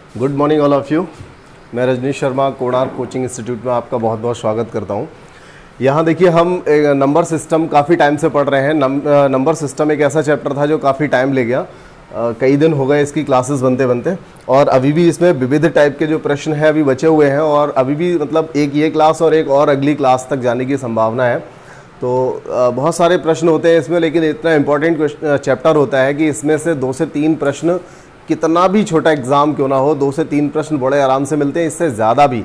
Good morning all of you. मैं Rajneesh Sharma Konark coaching institute में आपका बहुत बहुत स्वागत करता हूं। यहाँ देखिए हम नंबर सिस्टम काफ़ी टाइम से पढ़ रहे हैं। नंबर सिस्टम एक ऐसा चैप्टर था जो काफ़ी टाइम ले गया। कई दिन हो गए इसकी क्लासेस बनते बनते, और अभी भी इसमें विविध टाइप के जो प्रश्न हैं अभी बचे हुए हैं, और अभी भी मतलब एक ये क्लास और एक और अगली क्लास तक जाने की संभावना है। तो बहुत सारे प्रश्न होते हैं इसमें, लेकिन इतना इम्पोर्टेंट चैप्टर होता है कि इसमें से 2 से 3 प्रश्न, कितना भी छोटा एग्ज़ाम क्यों ना हो, 2 से 3 प्रश्न बड़े आराम से मिलते हैं। इससे ज़्यादा भी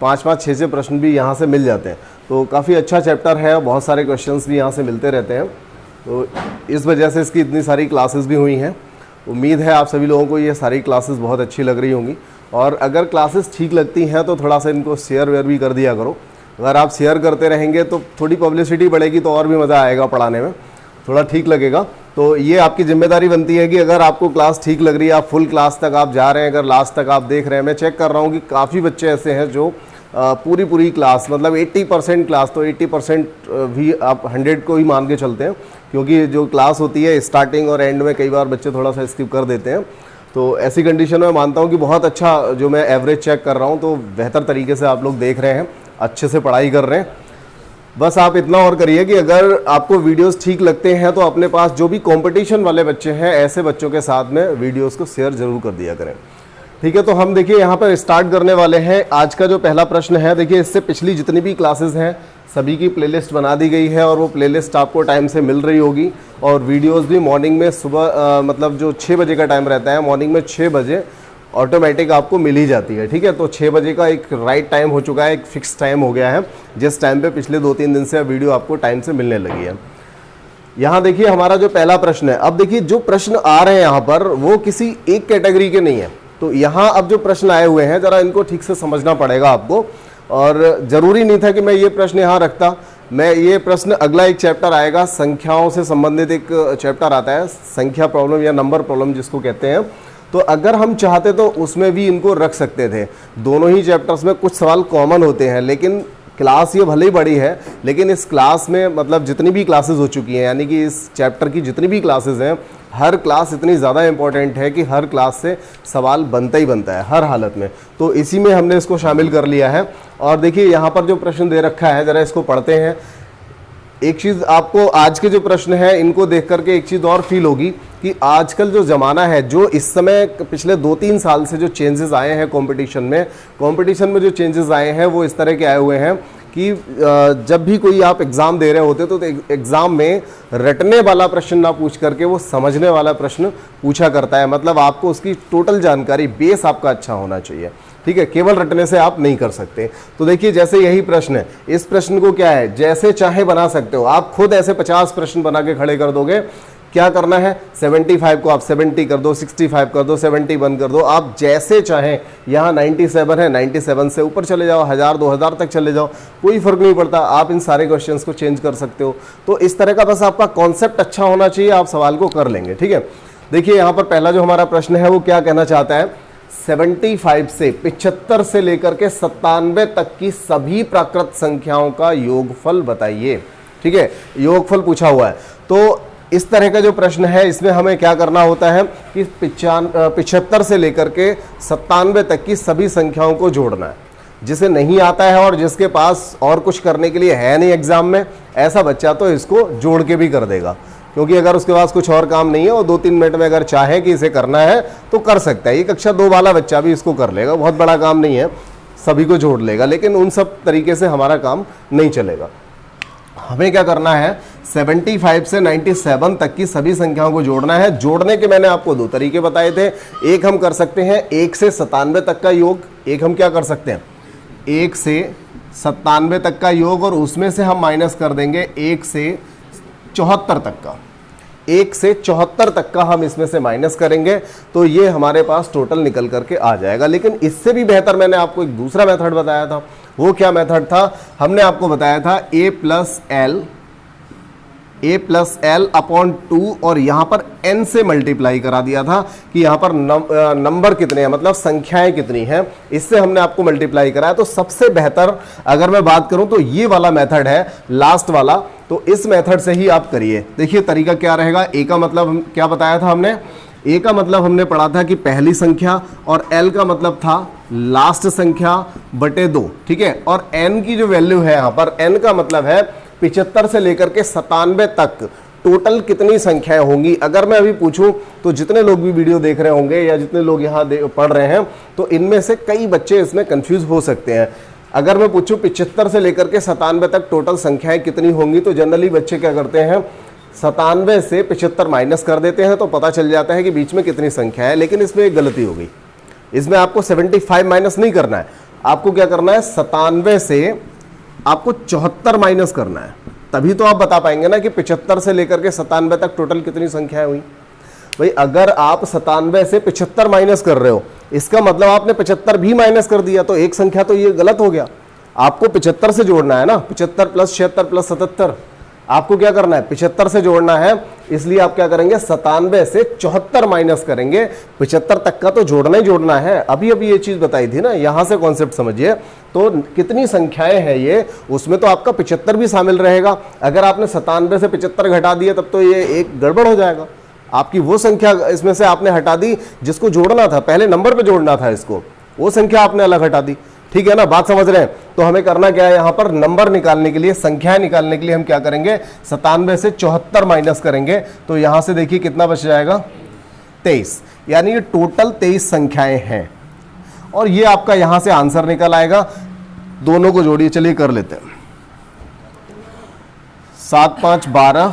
5-5, 6 प्रश्न भी यहाँ से मिल जाते हैं। तो काफ़ी अच्छा चैप्टर है, बहुत सारे क्वेश्चंस भी यहाँ से मिलते रहते हैं। तो इस वजह से इसकी इतनी सारी क्लासेस भी हुई हैं। उम्मीद है आप सभी लोगों को ये सारी क्लासेस बहुत अच्छी लग रही होंगी, और अगर क्लासेस ठीक लगती हैं तो थोड़ा सा इनको शेयर वेयर भी कर दिया करो। अगर आप शेयर करते रहेंगे तो थोड़ी पब्लिसिटी बढ़ेगी, तो और भी मज़ा आएगा पढ़ाने में, थोड़ा ठीक लगेगा। तो ये आपकी जिम्मेदारी बनती है कि अगर आपको क्लास ठीक लग रही है, आप फुल क्लास तक आप जा रहे हैं, अगर लास्ट तक आप देख रहे हैं। मैं चेक कर रहा हूँ कि काफ़ी बच्चे ऐसे हैं जो पूरी क्लास, मतलब 80% क्लास, तो 80% भी आप 100 को ही मान के चलते हैं, क्योंकि जो क्लास होती है स्टार्टिंग और एंड में कई बार बच्चे थोड़ा सा स्किप कर देते हैं। तो ऐसी कंडीशन में मानता हूँ कि बहुत अच्छा, जो मैं एवरेज चेक कर रहा हूँ, तो बेहतर तरीके से आप लोग देख रहे हैं, अच्छे से पढ़ाई कर रहे हैं। बस आप इतना और करिए कि अगर आपको वीडियोस ठीक लगते हैं तो अपने पास जो भी कंपटीशन वाले बच्चे हैं, ऐसे बच्चों के साथ में वीडियोस को शेयर जरूर कर दिया करें। ठीक है, तो हम देखिए यहाँ पर स्टार्ट करने वाले हैं। आज का जो पहला प्रश्न है, देखिए इससे पिछली जितनी भी क्लासेस हैं सभी की प्लेलिस्ट बना दी गई है, और वो प्लेलिस्ट आपको टाइम से मिल रही होगी। और वीडियोस भी मॉर्निंग में सुबह मतलब जो 6 बजे का टाइम रहता है, मॉर्निंग में 6 बजे ऑटोमेटिक आपको मिल ही जाती है। ठीक है, तो 6 बजे का एक राइट टाइम हो चुका है, एक फिक्स टाइम हो गया है, जिस टाइम पे पिछले 2-3 दिन से वीडियो आपको टाइम से मिलने लगी है। यहाँ देखिए हमारा जो पहला प्रश्न है, अब देखिए जो प्रश्न आ रहे हैं यहाँ पर वो किसी एक कैटेगरी के नहीं है। तो यहाँ अब जो प्रश्न आए हुए हैं, ज़रा इनको ठीक से समझना पड़ेगा आपको। और ज़रूरी नहीं था कि मैं ये प्रश्न यहाँ रखता। मैं ये प्रश्न, अगला एक चैप्टर आएगा, संख्याओं से संबंधित एक चैप्टर आता है, संख्या प्रॉब्लम या नंबर प्रॉब्लम जिसको कहते हैं। तो अगर हम चाहते तो उसमें भी इनको रख सकते थे। दोनों ही चैप्टर्स में कुछ सवाल कॉमन होते हैं, लेकिन क्लास ये भले ही बड़ी है, लेकिन इस क्लास में मतलब जितनी भी क्लासेस हो चुकी हैं, यानी कि इस चैप्टर की जितनी भी क्लासेस हैं, हर क्लास इतनी ज़्यादा इंपॉर्टेंट है कि हर क्लास से सवाल बनता ही बनता है हर हालत में। तो इसी में हमने इसको शामिल कर लिया है। और देखिए यहाँ पर जो प्रश्न दे रखा है, ज़रा इसको पढ़ते हैं। एक चीज़ आपको आज के जो प्रश्न हैं इनको देख करके एक चीज़ और फील होगी कि आजकल जो ज़माना है, जो इस समय पिछले 2-3 साल से जो चेंजेस आए हैं कंपटीशन में जो चेंजेस आए हैं वो इस तरह के आए हुए हैं कि जब भी कोई आप एग्ज़ाम दे रहे होते तो एग्ज़ाम में रटने वाला प्रश्न ना पूछ करके वो समझने वाला प्रश्न पूछा करता है। मतलब आपको उसकी टोटल जानकारी, बेस आपका अच्छा होना चाहिए। ठीक है, केवल रटने से आप नहीं कर सकते। तो देखिए जैसे यही प्रश्न है, इस प्रश्न को क्या है, जैसे चाहे बना सकते हो आप। खुद ऐसे 50 प्रश्न बना के खड़े कर दोगे। क्या करना है, 75 को आप 70 कर दो, 65 कर दो, 71 कर दो, आप जैसे चाहें। यहाँ 97 है, 97 से ऊपर चले जाओ, 1000, 2000 तक चले जाओ, कोई फर्क नहीं पड़ता। आप इन सारे क्वेश्चंस को चेंज कर सकते हो। तो इस तरह का बस आपका कॉन्सेप्ट अच्छा होना चाहिए, आप सवाल को कर लेंगे। ठीक है, देखिए यहाँ पर पहला जो हमारा प्रश्न है वो क्या कहना चाहता है, 75 से 75 से लेकर के 97 तक की सभी प्राकृत संख्याओं का योगफल बताइए। ठीक है, योगफल पूछा हुआ है। तो इस तरह का जो प्रश्न है, इसमें हमें क्या करना होता है कि 75 से लेकर के 97 तक की सभी संख्याओं को जोड़ना है। जिसे नहीं आता है और जिसके पास और कुछ करने के लिए है नहीं एग्जाम में, ऐसा बच्चा तो इसको जोड़ के भी कर देगा, क्योंकि अगर उसके पास कुछ और काम नहीं है और 2-3 मिनट में अगर चाहे कि इसे करना है तो कर सकता है। ये कक्षा 2 वाला बच्चा भी इसको कर लेगा, बहुत बड़ा काम नहीं है, सभी को जोड़ लेगा। लेकिन उन सब तरीके से हमारा काम नहीं चलेगा। हमें क्या करना है, 75 से 97 तक की सभी संख्याओं को जोड़ना है। जोड़ने के मैंने आपको 2 तरीके बताए थे। एक हम कर सकते हैं 1 से 97 तक का योग। एक हम क्या कर सकते हैं, 1 से 97 तक का योग, और उसमें से हम माइनस कर देंगे 1 से 74 तक का। 1 से 74 तक का हम इसमें से माइनस करेंगे, तो ये हमारे पास टोटल निकल करके आ जाएगा। लेकिन इससे भी बेहतर मैंने आपको एक दूसरा मेथड बताया था। वो क्या मेथड था, हमने आपको बताया था a प्लस एल अपॉन 2, और यहाँ पर n से मल्टीप्लाई करा दिया था कि यहाँ पर नंबर कितने हैं, मतलब संख्याएं कितनी हैं, इससे हमने आपको मल्टीप्लाई कराया। तो सबसे बेहतर अगर मैं बात करूं तो ये वाला मेथड है, लास्ट वाला। तो इस मेथड से ही आप करिए। देखिए तरीका क्या रहेगा, a का मतलब क्या बताया था हमने, ए का मतलब हमने पढ़ा था कि पहली संख्या, और एल का मतलब था लास्ट संख्या बटे 2, ठीक है। और एन की जो वैल्यू है यहाँ पर, एन का मतलब है 75 से लेकर के 97 तक टोटल कितनी संख्याएं होंगी। अगर मैं अभी पूछूं तो जितने लोग भी वीडियो देख रहे होंगे या जितने लोग यहाँ पढ़ रहे हैं, तो इनमें से कई बच्चे इसमें कंफ्यूज हो सकते हैं। अगर मैं पूछूं 75 से लेकर के 97 तक टोटल संख्याएं कितनी होंगी, तो जनरली बच्चे क्या करते हैं, 97 से 75 माइनस कर देते हैं, तो पता चल जाता है कि बीच में कितनी संख्या है। लेकिन इसमें एक गलती हो गई, इसमें आपको 75 माइनस नहीं करना है, आपको क्या करना है, 97 से आपको 74 माइनस करना है, तभी तो आप बता पाएंगे ना कि 75 से लेकर के 97 तक टोटल कितनी संख्याएं हुई। भाई अगर आप 97 से 75 माइनस कर रहे हो, इसका मतलब आपने 75 भी माइनस कर दिया, तो एक संख्या तो ये गलत हो गया। आपको 75 से जोड़ना है ना, 75 प्लस 76 प्लस 77, आपको क्या करना है, 75 से जोड़ना है। इसलिए आप क्या करेंगे, 97 से 74 माइनस करेंगे, 75 तक का तो जोड़ना ही जोड़ना है। अभी अभी ये चीज बताई थी ना, यहां से कॉन्सेप्ट समझिए। तो कितनी संख्याएं हैं ये, उसमें तो आपका 75 भी शामिल रहेगा। अगर आपने 97 से 75 घटा दिया, तब तो ये एक गड़बड़ हो जाएगा। आपकी वो संख्या इसमें से आपने हटा दी जिसको जोड़ना था, पहले नंबर पे जोड़ना था इसको, वो संख्या आपने अलग हटा दी, ठीक है ना, बात समझ रहे हैं। तो हमें करना क्या है, यहां पर नंबर निकालने के लिए, संख्याएं निकालने के लिए हम क्या करेंगे, 97 से 74 माइनस करेंगे। तो यहां से देखिए कितना बच जाएगा, 23, यानी ये टोटल 23 संख्याएं हैं। और ये आपका यहां से आंसर निकल आएगा। दोनों को जोड़िए, चलिए कर लेते हैं। 7 5 12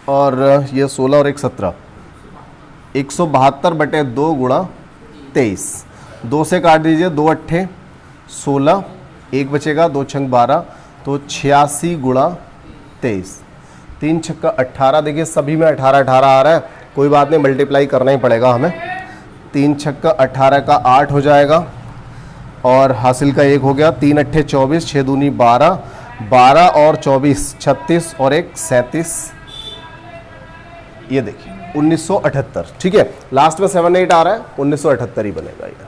और ये 16 और 1 17, 172 बटे 2 गुणा 23, 2 से काट दीजिए, 2 अट्ठे 16, 1 बचेगा, 2 छंग 12, तो 86 गुणा 23, 3 छक्का 18। देखिए सभी में 18 18 आ रहा है, कोई बात नहीं, मल्टीप्लाई करना ही पड़ेगा हमें। 3 छक्का 18 का 8 हो जाएगा, और हासिल का 1 हो गया। 3 अट्ठे 24, 6 दूनी 12, 12 और 24 36, और 1 37, ये देखिए 1978, ठीक है। लास्ट में 7 8 आ रहा है, 1978 ही बनेगा ये,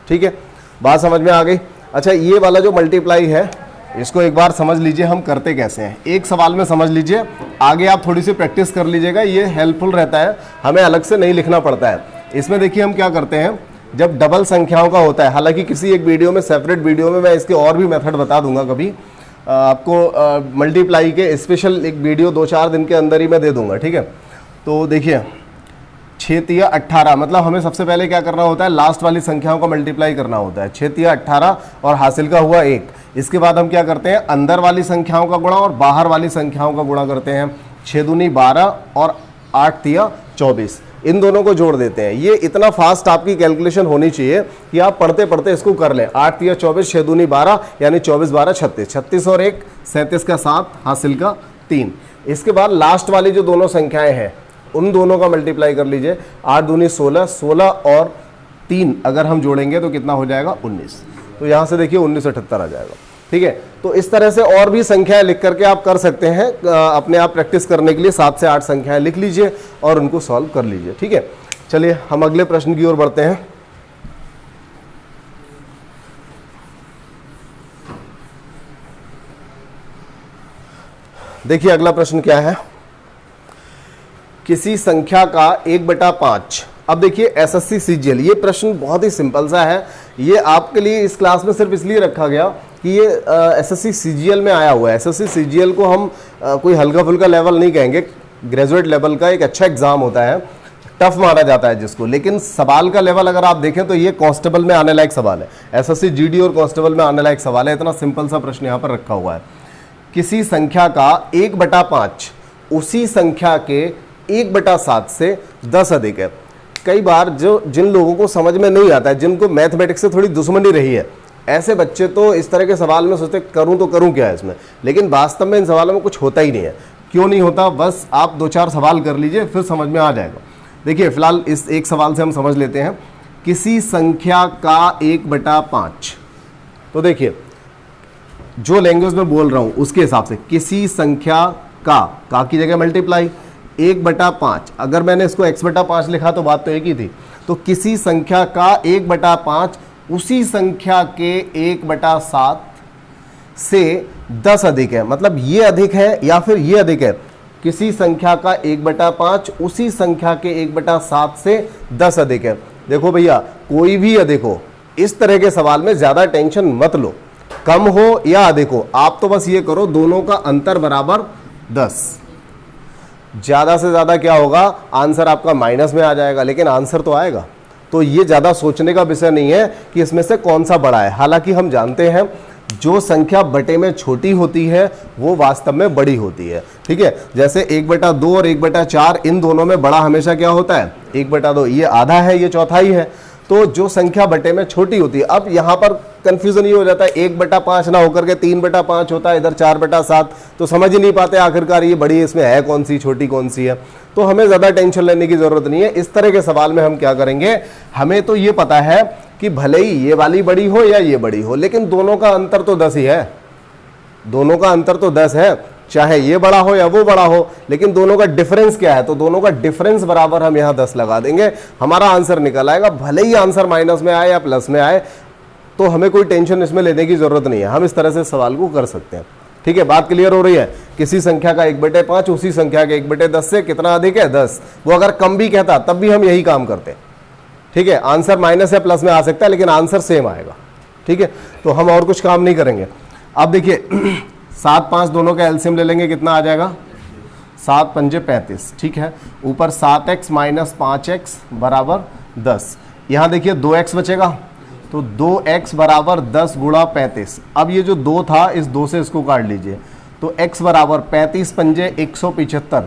ठीक है। बात समझ में आ गई। अच्छा, ये वाला जो मल्टीप्लाई है, इसको एक बार समझ लीजिए हम करते कैसे हैं। एक सवाल में समझ लीजिए, आगे आप थोड़ी सी प्रैक्टिस कर लीजिएगा, ये हेल्पफुल रहता है, हमें अलग से नहीं लिखना पड़ता है। इसमें देखिए हम क्या करते हैं, जब डबल संख्याओं का होता है, हालांकि किसी एक वीडियो में, सेपरेट वीडियो में मैं इसके और भी मेथड बता दूंगा कभी आपको, मल्टीप्लाई के स्पेशल एक वीडियो 2-4 दिन के अंदर ही मैं दे दूंगा, ठीक है। तो देखिए 6 तिया 18, मतलब हमें सबसे पहले क्या करना होता है, लास्ट वाली संख्याओं का मल्टीप्लाई करना होता है। 6 तिया 18 और हासिल का हुआ 1। इसके बाद हम क्या करते हैं, अंदर वाली संख्याओं का गुणा और बाहर वाली संख्याओं का गुणा करते हैं। 6 दूनी 12 और 8 तिया 24, इन दोनों को जोड़ देते हैं। ये इतना फास्ट आपकी कैलकुलेशन होनी चाहिए कि आप पढ़ते पढ़ते इसको कर लें। 8 तिया 24, 6 दूनी 12, यानी 24 12 36, 36 और 1 37 का 7, हासिल का 3। इसके बाद लास्ट वाली जो दोनों संख्याएं हैं, उन दोनों का मल्टीप्लाई कर लीजिए। 8 दूनी 16, 16 और 3 अगर हम जोड़ेंगे तो कितना हो जाएगा, 19। तो यहाँ से देखिए 1978 आ जाएगा, ठीक है। तो इस तरह से और भी संख्याएं लिख करके आप कर सकते हैं, अपने आप प्रैक्टिस करने के लिए 7 से 8 संख्याएं लिख लीजिए और उनको सॉल्व कर लीजिए, ठीक है। चलिए हम अगले प्रश्न की ओर बढ़ते हैं। देखिए अगला प्रश्न क्या है, किसी संख्या का 1/5। अब देखिए एसएससी सीजीएल, ये प्रश्न बहुत ही सिंपल सा है। ये आपके लिए इस क्लास में सिर्फ इसलिए रखा गया कि ये एसएससी सीजीएल में आया हुआ है। एसएससी सीजीएल को हम कोई हल्का फुल्का लेवल नहीं कहेंगे, ग्रेजुएट लेवल का एक अच्छा एग्जाम होता है, टफ माना जाता है जिसको। लेकिन सवाल का लेवल अगर आप देखें तो ये कांस्टेबल में आने लायक सवाल है, एसएससी जीडी और कांस्टेबल में आने लायक सवाल है। इतना सिंपल सा प्रश्न यहाँ पर रखा हुआ है। किसी संख्या का 1/5 उसी संख्या के 1/7 से 10 अधिक है। कई बार जिन लोगों को समझ में नहीं आता है, जिनको मैथमेटिक्स से थोड़ी दुश्मनी रही है, ऐसे बच्चे तो इस तरह के सवाल में सोचते करूं तो करूं क्या है इसमें, लेकिन वास्तव में इन सवालों में कुछ होता ही नहीं है। क्यों नहीं होता, बस आप 2-4 सवाल कर लीजिए फिर समझ में आ जाएगा। देखिए फिलहाल इस एक सवाल से हम समझ लेते हैं। किसी संख्या का 1/5, तो देखिए जो लैंग्वेज में बोल रहा हूं उसके हिसाब से, किसी संख्या का की जगह मल्टीप्लाई 1/5। अगर मैंने इसको x/5 लिखा तो बात तो एक ही थी। तो किसी संख्या का 1/5 उसी संख्या के 1/7 से 10 अधिक है, मतलब ये अधिक है या फिर ये अधिक है। किसी संख्या का 1/5 उसी संख्या के 1/7 से 10 अधिक है। देखो भैया, कोई भी है, देखो इस तरह के सवाल में ज्यादा टेंशन मत लो, कम हो या अधिक हो, आप तो बस ये करो दोनों का अंतर बराबर 10। ज्यादा से ज्यादा क्या होगा, आंसर आपका माइनस में आ जाएगा, लेकिन आंसर तो आएगा। तो ये ज्यादा सोचने का विषय नहीं है कि इसमें से कौन सा बड़ा है। हालांकि हम जानते हैं जो संख्या बटे में छोटी होती है वो वास्तव में बड़ी होती है, ठीक है। जैसे 1/2 और 1/4, इन दोनों में बड़ा हमेशा क्या होता है, 1/2, ये आधा है, ये चौथाई है। तो जो संख्या बटे में छोटी होती है, अब यहाँ पर कंफ्यूजन ये हो जाता है 1/5 ना होकर के 3/5 होता है, इधर 4/7, तो समझ ही नहीं पाते आखिरकार ये बड़ी इसमें है कौन सी, छोटी कौन सी है। तो हमें ज़्यादा टेंशन लेने की ज़रूरत नहीं है। इस तरह के सवाल में हम क्या करेंगे, हमें तो ये पता है कि भले ही ये वाली बड़ी हो या ये बड़ी हो, लेकिन दोनों का अंतर तो 10 ही है, दोनों का अंतर तो 10 है, चाहे ये बड़ा हो या वो बड़ा हो, लेकिन दोनों का डिफरेंस क्या है, तो दोनों का डिफरेंस बराबर हम यहाँ 10 लगा देंगे, हमारा आंसर निकल आएगा। भले ही आंसर माइनस में आए या प्लस में आए, तो हमें कोई टेंशन इसमें लेने की जरूरत नहीं है, हम इस तरह से सवाल को कर सकते हैं, ठीक है। बात क्लियर हो रही है। किसी संख्या का 1/5 उसी संख्या के 1/10 से कितना अधिक है, 10। वो अगर कम भी कहता तब भी हम यही काम करते हैं, ठीक है। आंसर माइनस या प्लस में आ सकता है, लेकिन आंसर सेम आएगा, ठीक है। तो हम और कुछ काम नहीं करेंगे। अब देखिए 7, 5 दोनों का एलसीएम ले लेंगे, कितना आ जाएगा, 7 पंजे 35, ठीक है। ऊपर 7x - 5x बराबर 10। यहाँ देखिए 2x बचेगा, तो 2x बराबर 10 × 35। अब ये जो 2 था, इस 2 से इसको काट लीजिए, तो x बराबर 35 पंजे 175।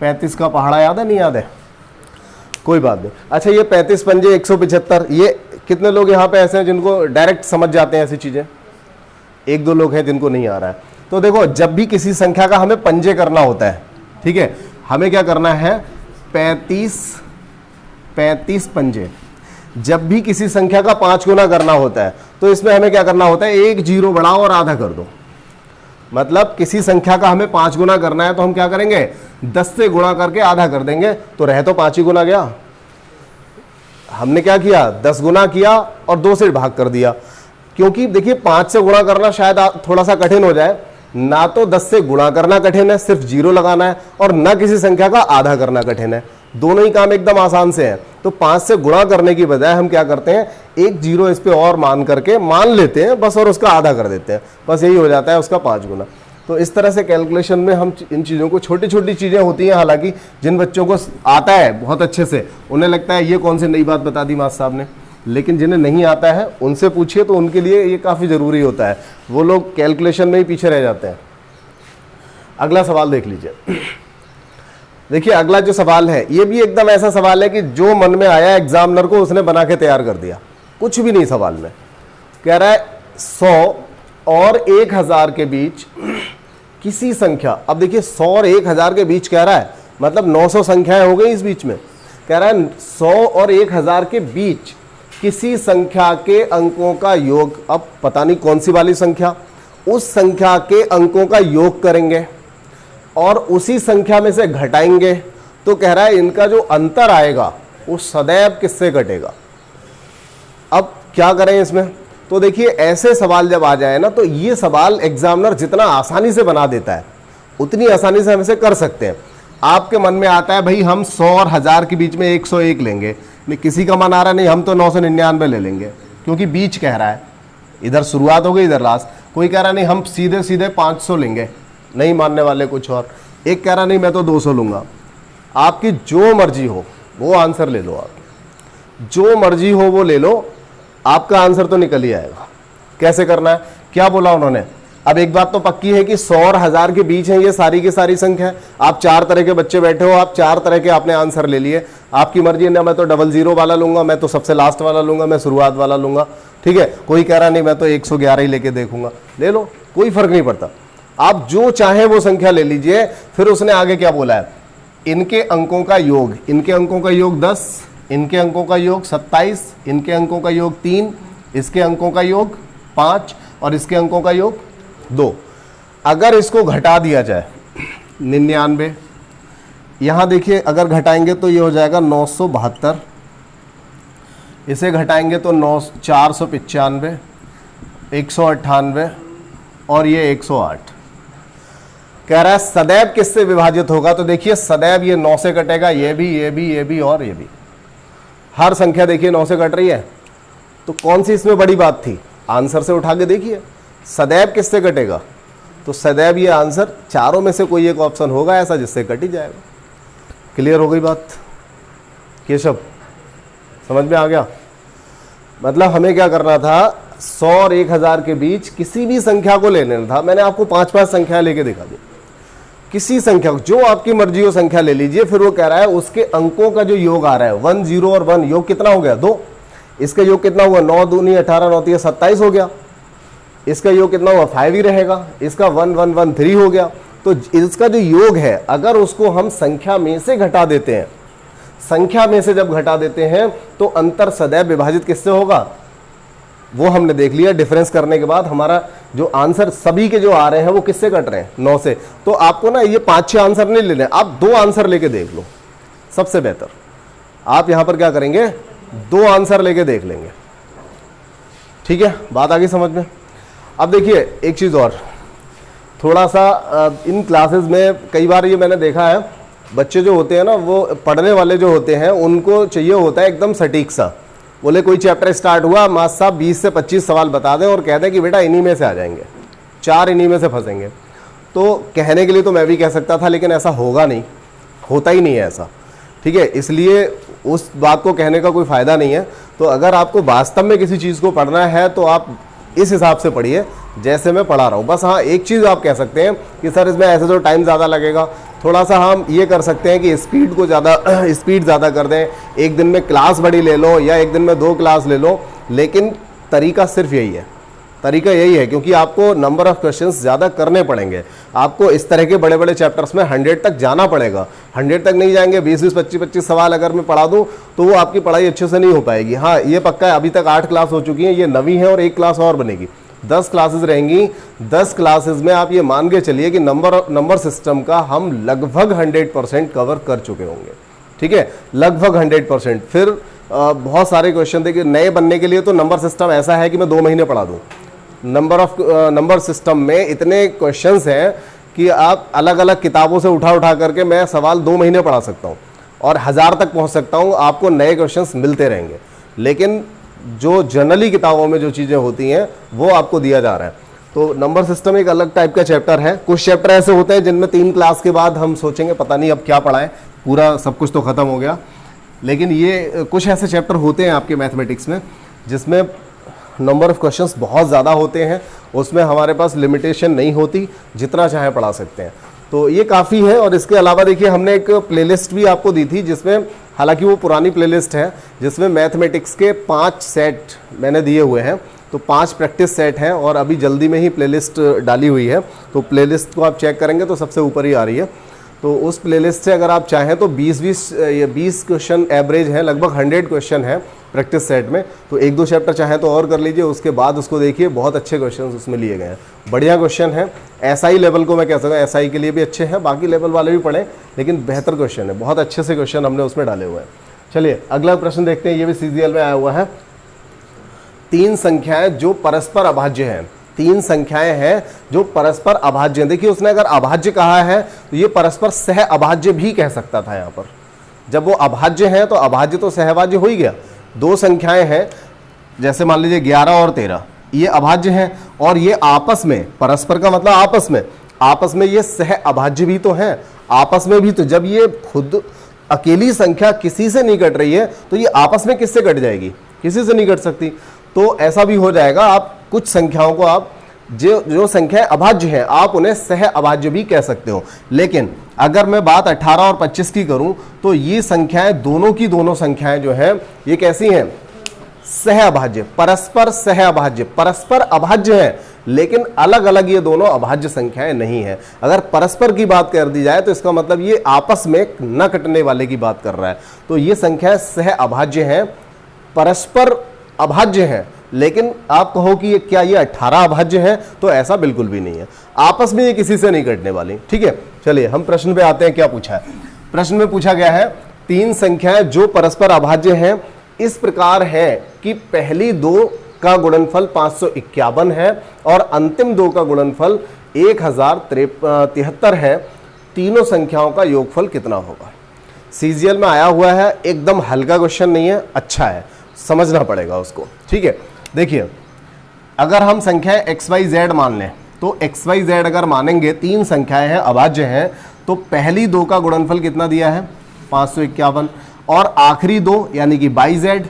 35 का पहाड़ा याद है, नहीं याद है, कोई बात नहीं। अच्छा, ये 35 पंजे 175, ये कितने लोग यहाँ पे ऐसे हैं जिनको डायरेक्ट समझ जाते हैं ऐसी चीज़ें, 1-2 लोग हैं जिनको नहीं आ रहा है। तो देखो, जब भी किसी संख्या का हमें पंजे करना होता है, ठीक है, हमें क्या करना है, 35 पंजे। जब भी किसी संख्या का 5 गुना करना होता है, तो इसमें हमें क्या करना होता है, एक जीरो बढ़ाओ और आधा कर दो। मतलब किसी संख्या का हमें 5 गुना करना है, तो हम क्या करेंगे, 10 से गुणा करके आधा कर देंगे, तो रह तो 5 ही गुना गया। हमने क्या किया, 10 गुना किया और 2 से भाग कर दिया, क्योंकि देखिए 5 से गुणा करना शायद थोड़ा सा कठिन हो जाए, ना तो 10 से गुणा करना कठिन है, सिर्फ जीरो लगाना है, और ना किसी संख्या का आधा करना कठिन है, दोनों ही काम एकदम आसान से हैं। तो 5 से गुणा करने की बजाय हम क्या करते हैं, एक जीरो इस पे और मान करके मान लेते हैं बस, और उसका आधा कर देते हैं, बस यही हो जाता है उसका 5 गुना। तो इस तरह से कैलकुलेशन में हम इन चीज़ों को, छोटी छोटी चीज़ें होती हैं, हालांकि जिन बच्चों को आता है बहुत अच्छे से, उन्हें लगता है ये कौन सी नई बात बता दी मास्टर साहब ने, लेकिन जिन्हें नहीं आता है उनसे पूछिए, तो उनके लिए ये काफ़ी ज़रूरी होता है, वो लोग कैलकुलेशन में ही पीछे रह जाते हैं। अगला सवाल देख लीजिए। देखिए अगला जो सवाल है, ये भी एकदम ऐसा सवाल है कि जो मन में आया एग्जामिनर को उसने बना के तैयार कर दिया, कुछ भी नहीं सवाल में। कह रहा है 100 और 1000 के बीच किसी संख्या, अब देखिए 100 और 1000 के बीच कह रहा है, मतलब 900 संख्याएं हो गई इस बीच में। कह रहा है 100 और 1000 के बीच किसी संख्या के अंकों का योग, अब पता नहीं कौन सी वाली संख्या, उस संख्या के अंकों का योग करेंगे और उसी संख्या में से घटाएंगे, तो कह रहा है इनका जो अंतर आएगा वो सदैव किससे घटेगा। अब क्या करें इसमें, तो देखिए ऐसे सवाल जब आ जाए ना, तो ये सवाल एग्जामिनर जितना आसानी से बना देता है उतनी आसानी से हम इसे कर सकते हैं। आपके मन में आता है भाई हम 100 और 1000 के बीच में 101 लेंगे, नहीं किसी का मन आ रहा है नहीं हम तो 999 ले लेंगे, क्योंकि बीच कह रहा है, इधर शुरुआत हो गई इधर लास्ट। कोई कह रहा नहीं हम सीधे सीधे 500 लेंगे, नहीं मानने वाले कुछ और। एक कह रहा नहीं मैं तो 200 लूँगा। आपकी जो मर्जी हो वो आंसर ले लो, आप जो मर्जी हो वो ले लो, आपका आंसर तो निकल ही आएगा। कैसे करना है, क्या बोला उन्होंने। अब एक बात तो पक्की है कि 100 और 1000 के बीच है ये सारी की सारी संख्या। आप 4 तरह के बच्चे बैठे हो, आप 4 तरह के आपने आंसर ले लिए, आपकी मर्जी है ना, मैं तो 00 वाला लूंगा, मैं तो सबसे लास्ट वाला लूंगा, मैं शुरुआत वाला लूंगा, ठीक है। कोई कह रहा नहीं मैं तो 111 ही लेके देखूंगा, ले लो, कोई फर्क नहीं पड़ता। आप जो चाहे वो संख्या ले लीजिए। फिर उसने आगे क्या बोला है, इनके अंकों का योग, इनके अंकों का योग 10, इनके अंकों का योग 27, इनके अंकों का योग 3, इसके अंकों का योग 5 और इसके अंकों का योग 2। अगर इसको घटा दिया जाए 99, यहाँ देखिए अगर घटाएंगे तो ये हो जाएगा 972, इसे घटाएंगे तो 495, 198 और ये 108। कह रहा है सदैव किससे विभाजित होगा, तो देखिए सदैव ये 9 से कटेगा, ये भी और ये भी। हर संख्या देखिए 9 से कट रही है, तो कौन सी इसमें बड़ी बात थी, आंसर से उठा के देखिए सदैव किससे कटेगा, तो सदैव ये आंसर चारों में से कोई एक ऑप्शन होगा ऐसा जिससे कट ही जाएगा। क्लियर हो गई बात केशव, समझ में आ गया। मतलब हमें क्या करना था, 100 और 1000 के बीच किसी भी संख्या को ले लेना था। मैंने आपको 5-5 संख्या लेके दिखा दी, किसी संख्या को जो आपकी मर्जी हो संख्या ले लीजिए। फिर वो कह रहा है उसके अंकों का जो योग आ रहा है 1 0 और 1 योग कितना हो गया 2, इसका योग कितना हुआ 9 दूनी 18 9 3 27 हो गया, इसका योग कितना हुआ 5 ही रहेगा, इसका 1 1 1 3 हो गया। तो इसका जो योग है अगर उसको हम संख्या में से घटा देते हैं, संख्या में से जब घटा देते हैं तो अंतर सदैव विभाजित किससे होगा, वो हमने देख लिया। डिफरेंस करने के बाद हमारा जो आंसर सभी के जो आ रहे हैं वो किससे कट रहे हैं 9 से। तो आपको ना ये 5-6 आंसर नहीं लेने, आप 2 आंसर लेके देख लो, सबसे बेहतर। आप यहां पर क्या करेंगे, 2 आंसर लेके देख लेंगे, ठीक है, बात आ गई समझ में। अब देखिए एक चीज और, थोड़ा सा इन क्लासेस में कई बार ये मैंने देखा है, बच्चे जो होते हैं ना वो पढ़ने वाले जो होते हैं उनको चाहिए होता है एकदम सटीक सा। बोले कोई चैप्टर स्टार्ट हुआ, मास्टर साहब 20 से 25 सवाल बता दें और कह दें कि बेटा इन्हीं में से आ जाएंगे, 4 इन्हीं में से फंसेंगे। तो कहने के लिए तो मैं भी कह सकता था, लेकिन ऐसा होगा नहीं, होता ही नहीं है ऐसा, ठीक है। इसलिए उस बात को कहने का कोई फ़ायदा नहीं है। तो अगर आपको वास्तव में किसी चीज़ को पढ़ना है तो आप इस हिसाब से पढ़िए जैसे मैं पढ़ा रहा हूँ। बस हाँ एक चीज़ आप कह सकते हैं कि सर इसमें ऐसे तो टाइम ज़्यादा लगेगा, थोड़ा सा हम ये कर सकते हैं कि स्पीड को स्पीड ज़्यादा कर दें, एक दिन में क्लास बड़ी ले लो या एक दिन में 2 क्लास ले लो, लेकिन तरीका सिर्फ यही है, तरीका यही है, क्योंकि आपको नंबर ऑफ़ क्वेश्चंस ज़्यादा करने पड़ेंगे। आपको इस तरह के बड़े बड़े चैप्टर्स में 100 तक जाना पड़ेगा। 100 तक नहीं जाएंगे, 20-20 25-25 सवाल अगर मैं पढ़ा दूँ तो वो आपकी पढ़ाई अच्छे से नहीं हो पाएगी। हाँ ये पक्का है, अभी तक 8 क्लास हो चुकी हैं, ये 9वीं है और 1 क्लास और बनेगी, 10 क्लासेस रहेंगी। 10 क्लासेस में आप ये मान के चलिए कि नंबर सिस्टम का हम लगभग 100% कवर कर चुके होंगे, ठीक है, लगभग 100%। फिर बहुत सारे क्वेश्चन देखिए, नए बनने के लिए तो नंबर सिस्टम ऐसा है कि मैं 2 महीने पढ़ा दूँ। नंबर सिस्टम में इतने क्वेश्चंस हैं कि आप अलग अलग किताबों से उठा करके मैं सवाल 2 महीने पढ़ा सकता हूँ और 1000 तक पहुँच सकता हूँ, आपको नए क्वेश्चंस मिलते रहेंगे। लेकिन जो जनरली किताबों में जो चीज़ें होती हैं वो आपको दिया जा रहा है। तो नंबर सिस्टम एक अलग टाइप का चैप्टर है। कुछ चैप्टर ऐसे होते हैं जिनमें 3 क्लास के बाद हम सोचेंगे पता नहीं अब क्या पढ़ाएं, पूरा सब कुछ तो ख़त्म हो गया। लेकिन ये कुछ ऐसे चैप्टर होते हैं आपके मैथमेटिक्स में जिसमें नंबर ऑफ़ क्वेश्चंस बहुत ज़्यादा होते हैं, उसमें हमारे पास लिमिटेशन नहीं होती, जितना चाहे पढ़ा सकते हैं। तो ये काफ़ी है। और इसके अलावा देखिए हमने एक प्लेलिस्ट भी आपको दी थी जिसमें, हालांकि वो पुरानी प्लेलिस्ट है, जिसमें मैथमेटिक्स के 5 सेट मैंने दिए हुए हैं। तो 5 प्रैक्टिस सेट हैं और अभी जल्दी में ही प्लेलिस्ट डाली हुई है। तो प्लेलिस्ट को आप चेक करेंगे तो सबसे ऊपर ही आ रही है। तो उस प्लेलिस्ट से अगर आप चाहें तो 20 क्वेश्चन एवरेज है, लगभग 100 क्वेश्चन है प्रैक्टिस सेट में। तो 1-2 चैप्टर चाहें तो और कर लीजिए, उसके बाद उसको देखिए, बहुत अच्छे क्वेश्चन उसमें लिए गए हैं, बढ़िया क्वेश्चन है। एसआई लेवल को मैं कह सकता हूँ, एसआई के लिए भी अच्छे हैं, बाकी लेवल वाले भी पढ़ें, लेकिन बेहतर क्वेश्चन है, बहुत अच्छे से क्वेश्चन हमने उसमें डाले हुए हैं। चलिए अगला प्रश्न देखते हैं, ये भी सीजीएल में आया हुआ है। 3 संख्याएं जो परस्पर अभाज्य हैं, 3 संख्याएं हैं जो परस्पर अभाज्य हैं। देखिए उसने अगर अभाज्य कहा है तो ये परस्पर सह अभाज्य भी कह सकता था। यहाँ पर जब वो अभाज्य हैं तो अभाज्य तो सहभाज्य हो ही गया। 2 संख्याएं हैं, जैसे मान लीजिए 11 और 13, ये अभाज्य हैं और ये आपस में, परस्पर का मतलब आपस में ये सह अभाज्य भी तो हैं आपस में भी। तो जब ये खुद अकेली संख्या किसी से नहीं कट रही है तो ये आपस में किससे कट जाएगी, किसी से नहीं कट सकती। तो ऐसा भी हो जाएगा, आप कुछ संख्याओं को आप जो संख्याएं अभाज्य हैं आप उन्हें सह अभाज्य भी कह सकते हो। लेकिन अगर मैं बात 18 और 25 की करूं तो ये संख्याएं दोनों की दोनों संख्याएं जो हैं ये कैसी हैं, सह अभाज्य, परस्पर सह अभाज्य, परस्पर अभाज्य हैं, लेकिन अलग अलग ये दोनों अभाज्य संख्याएं नहीं है। अगर परस्पर की बात कर दी जाए तो इसका मतलब ये आपस में न कटने वाले की बात कर रहा है। तो ये संख्याएं सह अभाज्य हैं, परस्पर अभाज्य हैं, लेकिन आप कहो कि ये क्या ये 18 अभाज्य है, तो ऐसा बिल्कुल भी नहीं है, आपस में ये किसी से नहीं कटने वाली। ठीक है, चलिए हम प्रश्न पे आते हैं। क्या पूछा है प्रश्न में? पूछा गया है 3 संख्याएं जो परस्पर अभाज्य हैं इस प्रकार है कि पहली 2 का गुणनफल 551 है और अंतिम 2 का गुणनफल 1073 है, तीनों संख्याओं का योगफल कितना होगा। सीजीएल में आया हुआ है, एकदम हल्का क्वेश्चन नहीं है, अच्छा है, समझना पड़ेगा उसको। ठीक है, देखिए अगर हम संख्या XYZ मान लें तो XYZ अगर मानेंगे, तीन संख्याएं हैं, अभाज्य हैं, तो पहली दो का गुणनफल कितना दिया है 551, और आखिरी दो यानी कि YZ,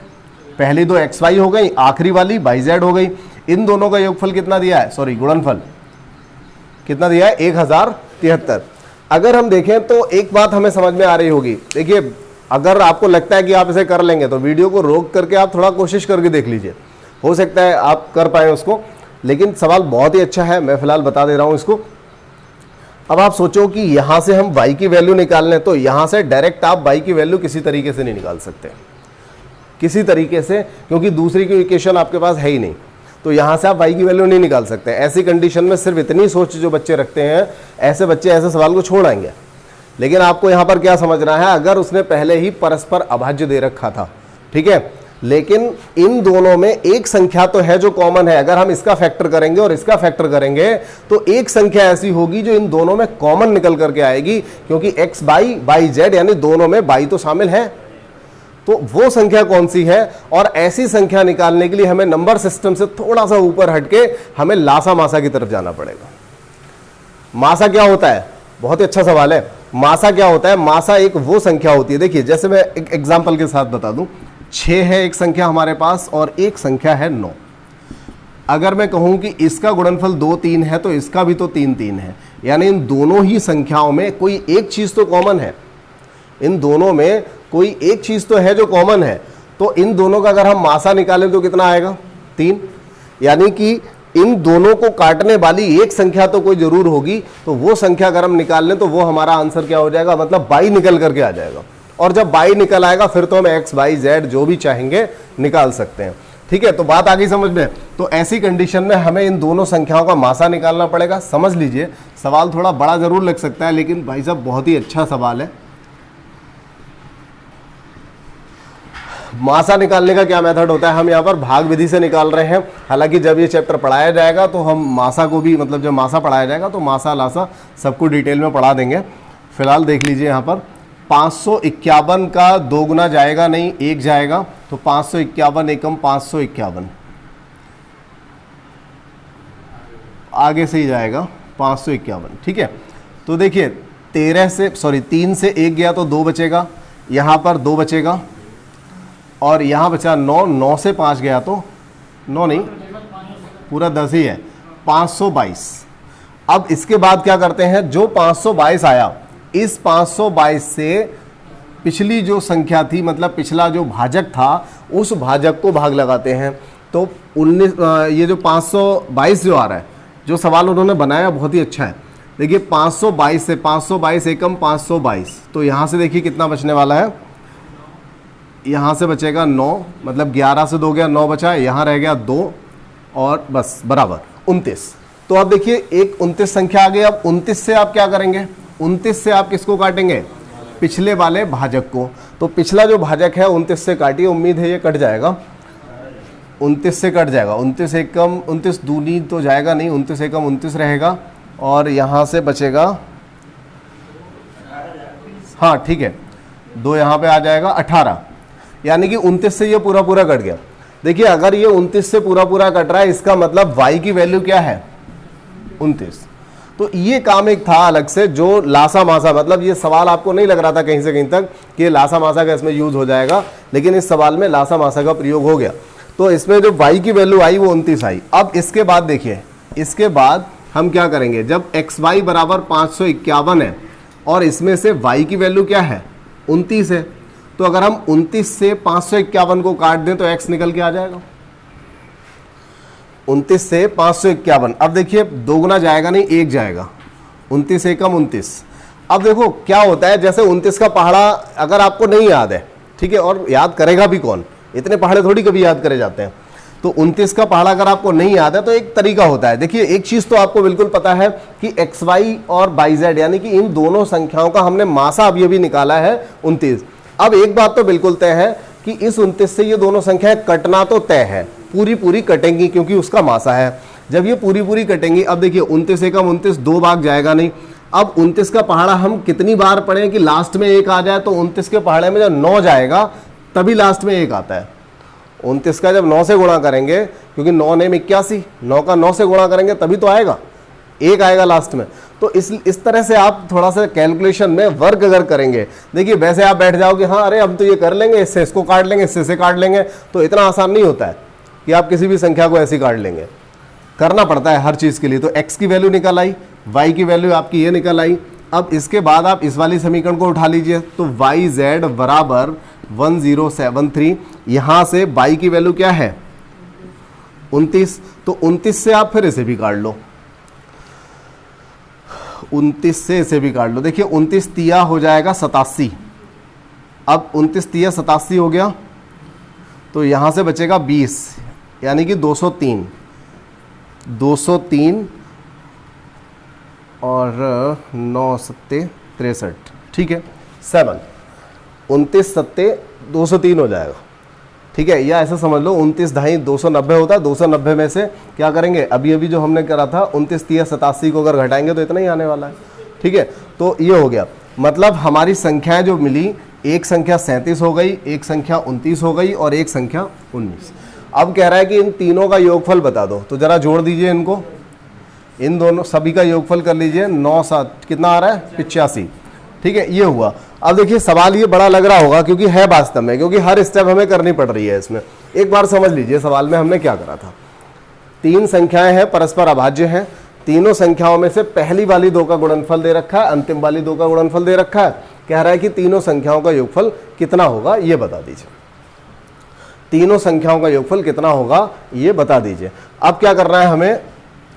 पहली दो XY हो गई, आखिरी वाली YZ हो गई, इन दोनों का योगफल कितना दिया है, सॉरी गुणनफल कितना दिया है 1073। अगर हम देखें तो एक बात हमें समझ में आ रही होगी, देखिए अगर आपको लगता है कि आप इसे कर लेंगे तो वीडियो को रोक करके आप थोड़ा कोशिश करके देख लीजिए, हो सकता है आप कर पाए उसको, लेकिन सवाल बहुत ही अच्छा है, मैं फिलहाल बता दे रहा हूं इसको। अब आप सोचो कि यहां से हम y की वैल्यू निकाल लें, तो यहां से डायरेक्ट आप y की वैल्यू किसी तरीके से नहीं निकाल सकते, किसी तरीके से, क्योंकि दूसरी की इक्वेशन आपके पास है ही नहीं, तो यहां से आप y की वैल्यू नहीं निकाल सकते। ऐसी कंडीशन में सिर्फ इतनी सोच जो बच्चे रखते हैं, ऐसे बच्चे ऐसे सवाल को छोड़ आएंगे। लेकिन आपको यहां पर क्या समझना है, अगर उसने पहले ही परस्पर अभाज्य दे रखा था, ठीक है, लेकिन इन दोनों में एक संख्या तो है जो कॉमन है, अगर हम इसका फैक्टर करेंगे और इसका फैक्टर करेंगे तो एक संख्या ऐसी होगी जो इन दोनों में कॉमन निकल करके आएगी, क्योंकि x बाई बाई जेड यानी दोनों में बाई तो शामिल है, तो वो संख्या कौन सी है। और ऐसी संख्या निकालने के लिए हमें नंबर सिस्टम से थोड़ा सा ऊपर हटके हमें लासा मासा की तरफ जाना पड़ेगा। मासा क्या होता है, बहुत ही अच्छा सवाल है। मासा क्या होता है, मासा एक वो संख्या होती है, देखिए जैसे मैं एक एग्जांपल के साथ बता दूं, 6 है एक संख्या हमारे पास और एक संख्या है 9। अगर मैं कहूं कि इसका गुणनफल 2 3 है तो इसका भी तो 3 3 है, यानी इन दोनों ही संख्याओं में कोई एक चीज तो कॉमन है, इन दोनों में कोई एक चीज तो है जो कॉमन है। तो इन दोनों का अगर हम मासा निकालें तो कितना आएगा 3, यानी कि इन दोनों को काटने वाली एक संख्या तो कोई जरूर होगी, तो वो संख्या अगर हम निकाल लें तो वो हमारा आंसर क्या हो जाएगा, मतलब 22 निकल करके आ जाएगा। और जब 22 निकल आएगा फिर तो हम x y z जो भी चाहेंगे निकाल सकते हैं। ठीक है, तो बात आ गई समझ में। तो ऐसी कंडीशन में हमें इन दोनों संख्याओं का मासा निकालना पड़ेगा। समझ लीजिए, सवाल थोड़ा बड़ा जरूर लग सकता है, लेकिन भाई साहब बहुत ही अच्छा सवाल है। मासा निकालने का क्या मेथड होता है, हम यहाँ पर भाग विधि से निकाल रहे हैं। हालांकि जब ये चैप्टर पढ़ाया जाएगा तो हम मासा को भी, मतलब जब मासा पढ़ाया जाएगा तो मासा लासा सबको डिटेल में पढ़ा देंगे। फिलहाल देख लीजिए यहाँ पर 551 का 2 गुना जाएगा नहीं, 1 जाएगा, तो 551 एकम 551 आगे से ही जाएगा 551। ठीक है, तो देखिए 3 से 1 गया तो 2 बचेगा, यहाँ पर 2 बचेगा, और यहाँ बचा 9, 9 से 5 गया तो 9 नहीं, पूरा 10 ही है, 522। अब इसके बाद क्या करते हैं, जो 522 आया, इस 522 से पिछली जो संख्या थी, मतलब पिछला जो भाजक था, उस भाजक को भाग लगाते हैं। तो 19, ये जो 522 जो आ रहा है, जो सवाल उन्होंने बनाया बहुत ही अच्छा है। देखिए 522 से 522 एकम 522, तो यहाँ से देखिए कितना बचने वाला है, यहाँ से बचेगा 9, मतलब 11 से 2 गया, 9 बचा, यहाँ रह गया 2 और बस बराबर 29। तो अब देखिए एक 29 संख्या आ गई। अब 29 से आप क्या करेंगे, 29 से आप किसको काटेंगे, पिछले वाले भाजक को। तो पिछला जो भाजक है 29 से काटिए, उम्मीद है ये कट जाएगा, 29 से कट जाएगा। 29 एकम 29 दूनी तो जाएगा नहीं, 29 एकम 29 रहेगा, और यहाँ से बचेगा, हाँ ठीक है, 2 यहाँ पे आ जाएगा 18, यानी कि 29 से ये पूरा पूरा कट गया। देखिए अगर ये 29 से पूरा पूरा कट रहा है, इसका मतलब y की वैल्यू क्या है 29। तो ये काम एक था अलग से, जो लासा मासा, मतलब ये सवाल आपको नहीं लग रहा था कहीं से कहीं तक कि लासा मासा का इसमें यूज हो जाएगा, लेकिन इस सवाल में लासा मासा का प्रयोग हो गया। तो इसमें जो y की वैल्यू आई वो 29 आई। अब इसके बाद देखिए, इसके बाद हम क्या करेंगे, जब xy बराबर 551 है और इसमें से y की वैल्यू क्या है 29 है, तो अगर हम 29 से 551 को काट दें तो x निकल के आ जाएगा, 29 से 551। अब देखिए 2 गुना जाएगा नहीं, 1 जाएगा, 29 एकम 29। अब देखो क्या होता है, जैसे 29 का पहाड़ा अगर आपको नहीं याद है, ठीक है, और याद करेगा भी कौन, इतने पहाड़े थोड़ी कभी याद करे जाते हैं। तो 29 का पहाड़ा अगर आपको नहीं याद है तो एक तरीका होता है। देखिए एक चीज तो आपको बिल्कुल पता है कि xy और yz यानी कि इन दोनों संख्याओं का हमने मासा अभी अभी निकाला है 29। अब एक बात तो बिल्कुल तय है कि इस 29 से ये दोनों संख्याएं कटना तो तय है, पूरी पूरी कटेंगी क्योंकि उसका मासा है। जब ये पूरी पूरी कटेंगी, अब देखिए 29 एकम 29 दो भाग जाएगा नहीं। अब 29 का पहाड़ा हम कितनी बार पढ़ें कि लास्ट में एक आ जाए, तो 29 के पहाड़े में जब 9 जाएगा तभी लास्ट में एक आता है। 29 का जब 9 से गुणा करेंगे, क्योंकि 9 ने 81, 9 का 9 से गुणा करेंगे तभी तो आएगा, एक आएगा लास्ट में। तो इस तरह से आप थोड़ा सा कैलकुलेशन में वर्क अगर करेंगे, देखिए वैसे आप बैठ जाओगे हाँ अरे हम तो ये कर लेंगे, इससे इसको काट लेंगे, इससे से काट लेंगे, तो इतना आसान नहीं होता है कि आप किसी भी संख्या को ऐसे काट लेंगे, करना पड़ता है हर चीज़ के लिए। तो x की वैल्यू निकल आई, y की वैल्यू आपकी ये निकल आई। अब इसके बाद आप इस वाली समीकरण को उठा लीजिए, तो yz बराबर 1073, यहाँ से y की वैल्यू क्या है 29, तो 29 से आप फिर इसे भी काट लो, 29 से इसे भी काट लो। देखिए 29 तिया हो जाएगा 87, अब 29 तिया 87 हो गया, तो यहाँ से बचेगा 20, यानी कि 203 और 9 सत्ते 63, ठीक है 7, 29 सत्ते 203 हो जाएगा, ठीक है। या ऐसा समझ लो 29 ढाई 290 होता है, 290 में से क्या करेंगे, अभी अभी जो हमने करा था 29 तिया 87 को अगर घटाएंगे तो इतना ही आने वाला है, ठीक है। तो ये हो गया, मतलब हमारी संख्याएं जो मिली, एक संख्या 37 हो गई, एक संख्या 29 हो गई और एक संख्या 19। अब कह रहा है कि इन तीनों का योगफल बता दो, तो जरा जोड़ दीजिए इनको, इन दोनों सभी का योगफल कर लीजिए, 9 7 कितना आ रहा है 85, ठीक है ये हुआ। अब देखिए सवाल ये बड़ा लग रहा होगा क्योंकि है वास्तव में, क्योंकि हर स्टेप हमें करनी पड़ रही है इसमें। एक बार समझ लीजिए सवाल में हमने क्या करा था, तीन संख्याएं हैं परस्पर अभाज्य हैं, तीनों संख्याओं में से पहली वाली दो का गुणनफल दे रखा है, अंतिम वाली दो का गुणनफल दे रखा है, कह रहा है कि तीनों संख्याओं का योगफल कितना होगा ये बता दीजिए, तीनों संख्याओं का योगफल कितना होगा ये बता दीजिए। अब क्या करना है हमें,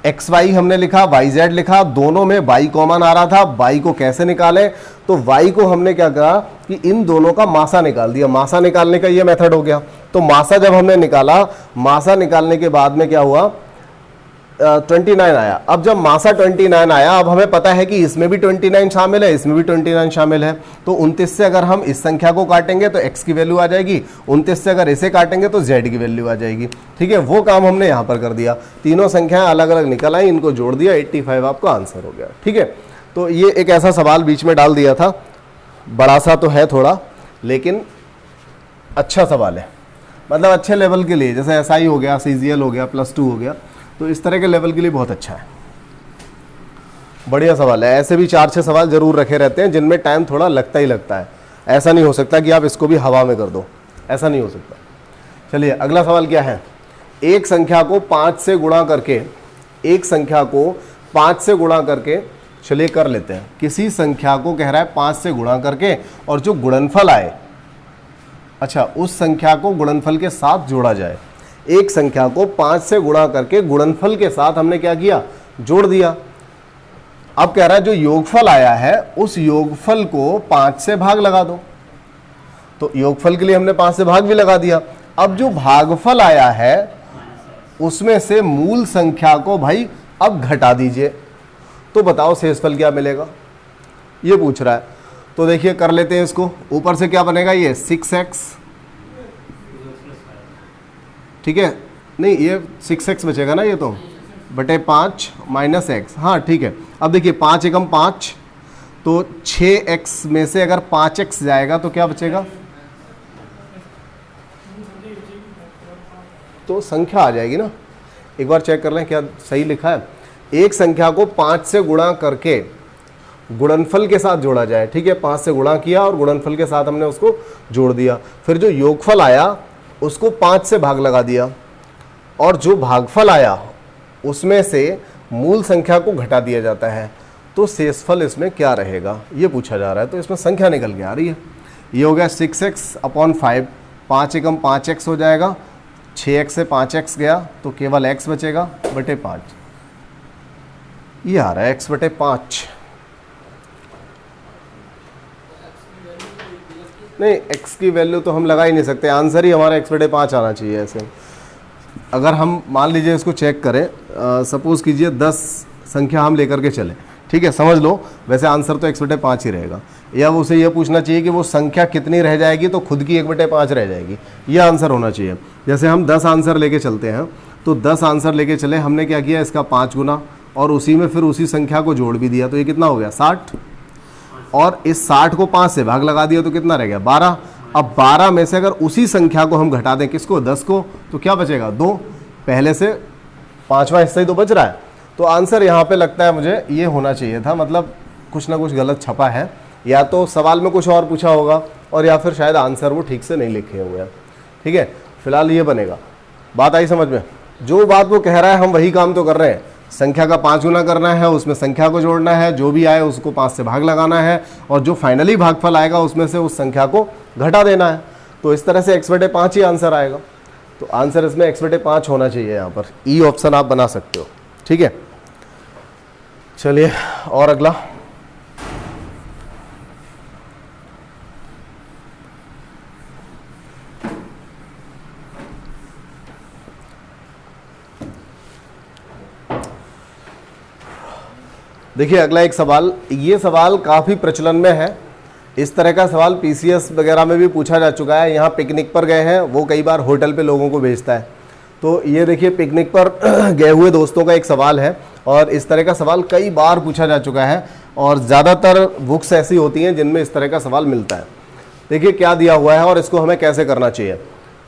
एक्स वाई हमने लिखा, वाई जेड लिखा, दोनों में वाई कॉमन आ रहा था, वाई को कैसे निकालें, तो वाई को हमने क्या कहा कि इन दोनों का मासा निकाल दिया, मासा निकालने का ये मेथड हो गया। तो मासा जब हमने निकाला, मासा निकालने के बाद में क्या हुआ 29 आया। अब जब मासा 29 आया, अब हमें पता है कि इसमें भी 29 शामिल है, इसमें भी 29 शामिल है, तो 29 से अगर हम इस संख्या को काटेंगे तो x की वैल्यू आ जाएगी, 29 से अगर इसे काटेंगे तो z की वैल्यू आ जाएगी, ठीक है। वो काम हमने यहाँ पर कर दिया, तीनों संख्याएं अलग अलग निकल आई, इनको जोड़ दिया, 85 आपका आंसर हो गया, ठीक है। तो ये एक ऐसा सवाल बीच में डाल दिया था, बड़ा सा तो है थोड़ा, लेकिन अच्छा सवाल है, मतलब अच्छे लेवल के लिए, जैसे SI हो गया, CGL हो गया, +2 हो गया, तो इस तरह के लेवल के लिए बहुत अच्छा है, बढ़िया सवाल है। ऐसे भी 4-6 सवाल जरूर रखे रहते हैं जिनमें टाइम थोड़ा लगता ही लगता है, ऐसा नहीं हो सकता कि आप इसको भी हवा में कर दो, ऐसा नहीं हो सकता। चलिए अगला सवाल क्या है, एक संख्या को 5 से गुणा करके, एक संख्या को 5 से गुणा करके, चलिए कर लेते हैं, किसी संख्या को कह रहा है 5 से गुणा करके और जो गुणनफल आए, अच्छा उस संख्या को गुणनफल के साथ जोड़ा जाए। एक संख्या को 5 से गुणा करके गुणनफल के साथ हमने क्या किया, जोड़ दिया। अब कह रहा है जो योगफल आया है उस योगफल को 5 से भाग लगा दो, तो योगफल के लिए हमने 5 से भाग भी लगा दिया। अब जो भागफल आया है उसमें से मूल संख्या को भाई अब घटा दीजिए, तो बताओ शेषफल क्या मिलेगा, ये पूछ रहा है। तो देखिए कर लेते हैं इसको, ऊपर से क्या बनेगा ये 6x, ठीक है, नहीं ये 6x बचेगा ना, ये तो बटे 5 माइनस x, हाँ ठीक है। अब देखिए 5 एकम 5, तो 6x में से अगर 5x जाएगा तो क्या बचेगा, तो संख्या आ जाएगी ना। एक बार चेक कर लें क्या सही लिखा है, एक संख्या को 5 से गुणा करके गुणनफल के साथ जोड़ा जाए, ठीक है, 5 से गुणा किया और गुणनफल के साथ हमने उसको जोड़ दिया, फिर जो योगफल आया उसको 5 से भाग लगा दिया और जो भागफल आया उसमें से मूल संख्या को घटा दिया जाता है, तो शेषफल इसमें क्या रहेगा ये पूछा जा रहा है। तो इसमें संख्या निकल के आ रही है, ये हो गया 6x/5, 5 एकम 5x हो जाएगा, 6x से 5x गया तो केवल x बचेगा बटे 5, ये आ रहा है x बटे 5। नहीं x की वैल्यू तो हम लगा ही नहीं सकते, आंसर ही हमारा x बटे 5 आना चाहिए। ऐसे अगर हम मान लीजिए इसको चेक करें, सपोज़ कीजिए 10 संख्या हम लेकर के चले, ठीक है, समझ लो वैसे आंसर तो x बटे 5 ही रहेगा, या वो उसे ये पूछना चाहिए कि वो संख्या कितनी रह जाएगी तो खुद की 1 बटे 5 रह जाएगी, ये आंसर होना चाहिए। जैसे हम 10 आंसर लेके चलते हैं तो 10 आंसर लेके चले, हमने क्या किया इसका 5 गुना और उसी में फिर उसी संख्या को जोड़ भी दिया, तो ये कितना हो गया 60, और इस 60 को 5 से भाग लगा दिया तो कितना रह गया 12। अब 12 में से अगर उसी संख्या को हम घटा दें, किसको 10 को, तो क्या बचेगा 2, पहले से 5वां हिस्सा ही तो बच रहा है। तो आंसर यहाँ पे लगता है मुझे ये होना चाहिए था, मतलब कुछ ना कुछ गलत छपा है, या तो सवाल में कुछ और पूछा होगा और या फिर शायद आंसर वो ठीक से नहीं लिखे हुए हैं। ठीक है, फिलहाल ये बनेगा। बात आई समझ में? जो बात वो कह रहा है हम वही काम तो कर रहे हैं। संख्या का 5 गुना करना है, उसमें संख्या को जोड़ना है, जो भी आए उसको 5 से भाग लगाना है, और जो फाइनली भागफल आएगा उसमें से उस संख्या को घटा देना है। तो इस तरह से x/5 ही आंसर आएगा। तो आंसर इसमें x/5 होना चाहिए। यहाँ पर ई ऑप्शन आप बना सकते हो। ठीक है, चलिए और अगला। देखिए अगला एक सवाल, ये सवाल काफ़ी प्रचलन में है। इस तरह का सवाल पीसीएस वगैरह में भी पूछा जा चुका है। यहाँ पिकनिक पर गए हैं, वो कई बार होटल पे लोगों को भेजता है। तो ये देखिए पिकनिक पर गए हुए दोस्तों का एक सवाल है, और इस तरह का सवाल कई बार पूछा जा चुका है, और ज़्यादातर बुक्स ऐसी होती हैं जिनमें इस तरह का सवाल मिलता है। देखिए क्या दिया हुआ है और इसको हमें कैसे करना चाहिए।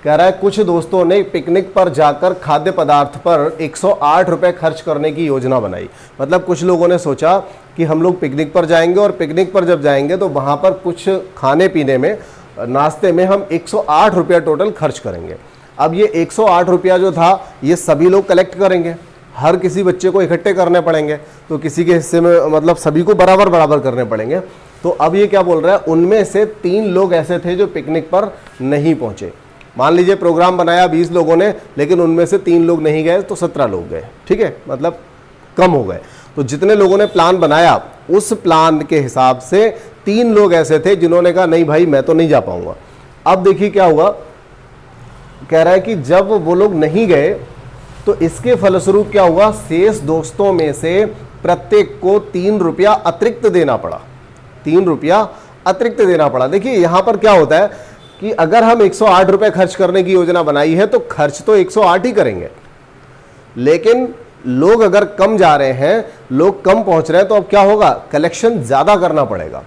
कह रहा है कुछ दोस्तों ने पिकनिक पर जाकर खाद्य पदार्थ पर 108 रुपये खर्च करने की योजना बनाई। मतलब कुछ लोगों ने सोचा कि हम लोग पिकनिक पर जाएंगे, और पिकनिक पर जब जाएंगे तो वहाँ पर कुछ खाने पीने में, नाश्ते में हम 108 रुपया टोटल खर्च करेंगे। अब ये 108 रुपया जो था ये सभी लोग कलेक्ट करेंगे, हर किसी बच्चे को इकट्ठे करने पड़ेंगे, तो किसी के हिस्से में मतलब सभी को बराबर बराबर करने पड़ेंगे। तो अब ये क्या बोल रहा है, उनमें से 3 लोग ऐसे थे जो पिकनिक पर नहीं पहुँचे। मान लीजिए प्रोग्राम बनाया 20 लोगों ने, लेकिन उनमें से 3 लोग नहीं गए तो 17 लोग गए। ठीक है, मतलब कम हो गए। तो जितने लोगों ने प्लान बनाया उस प्लान के हिसाब से 3 लोग ऐसे थे जिन्होंने कहा नहीं भाई मैं तो नहीं जा पाऊंगा। अब देखिए क्या हुआ, कह रहा है कि जब वो लोग नहीं गए तो इसके फलस्वरूप क्या हुआ, शेष दोस्तों में से प्रत्येक को 3 रुपया अतिरिक्त देना पड़ा। 3 रुपया अतिरिक्त देना पड़ा। देखिए यहां पर क्या होता है कि अगर हम 108 रुपए खर्च करने की योजना बनाई है तो खर्च तो 108 ही करेंगे, लेकिन लोग अगर कम जा रहे हैं, लोग कम पहुंच रहे हैं, तो अब क्या होगा, कलेक्शन ज्यादा करना पड़ेगा।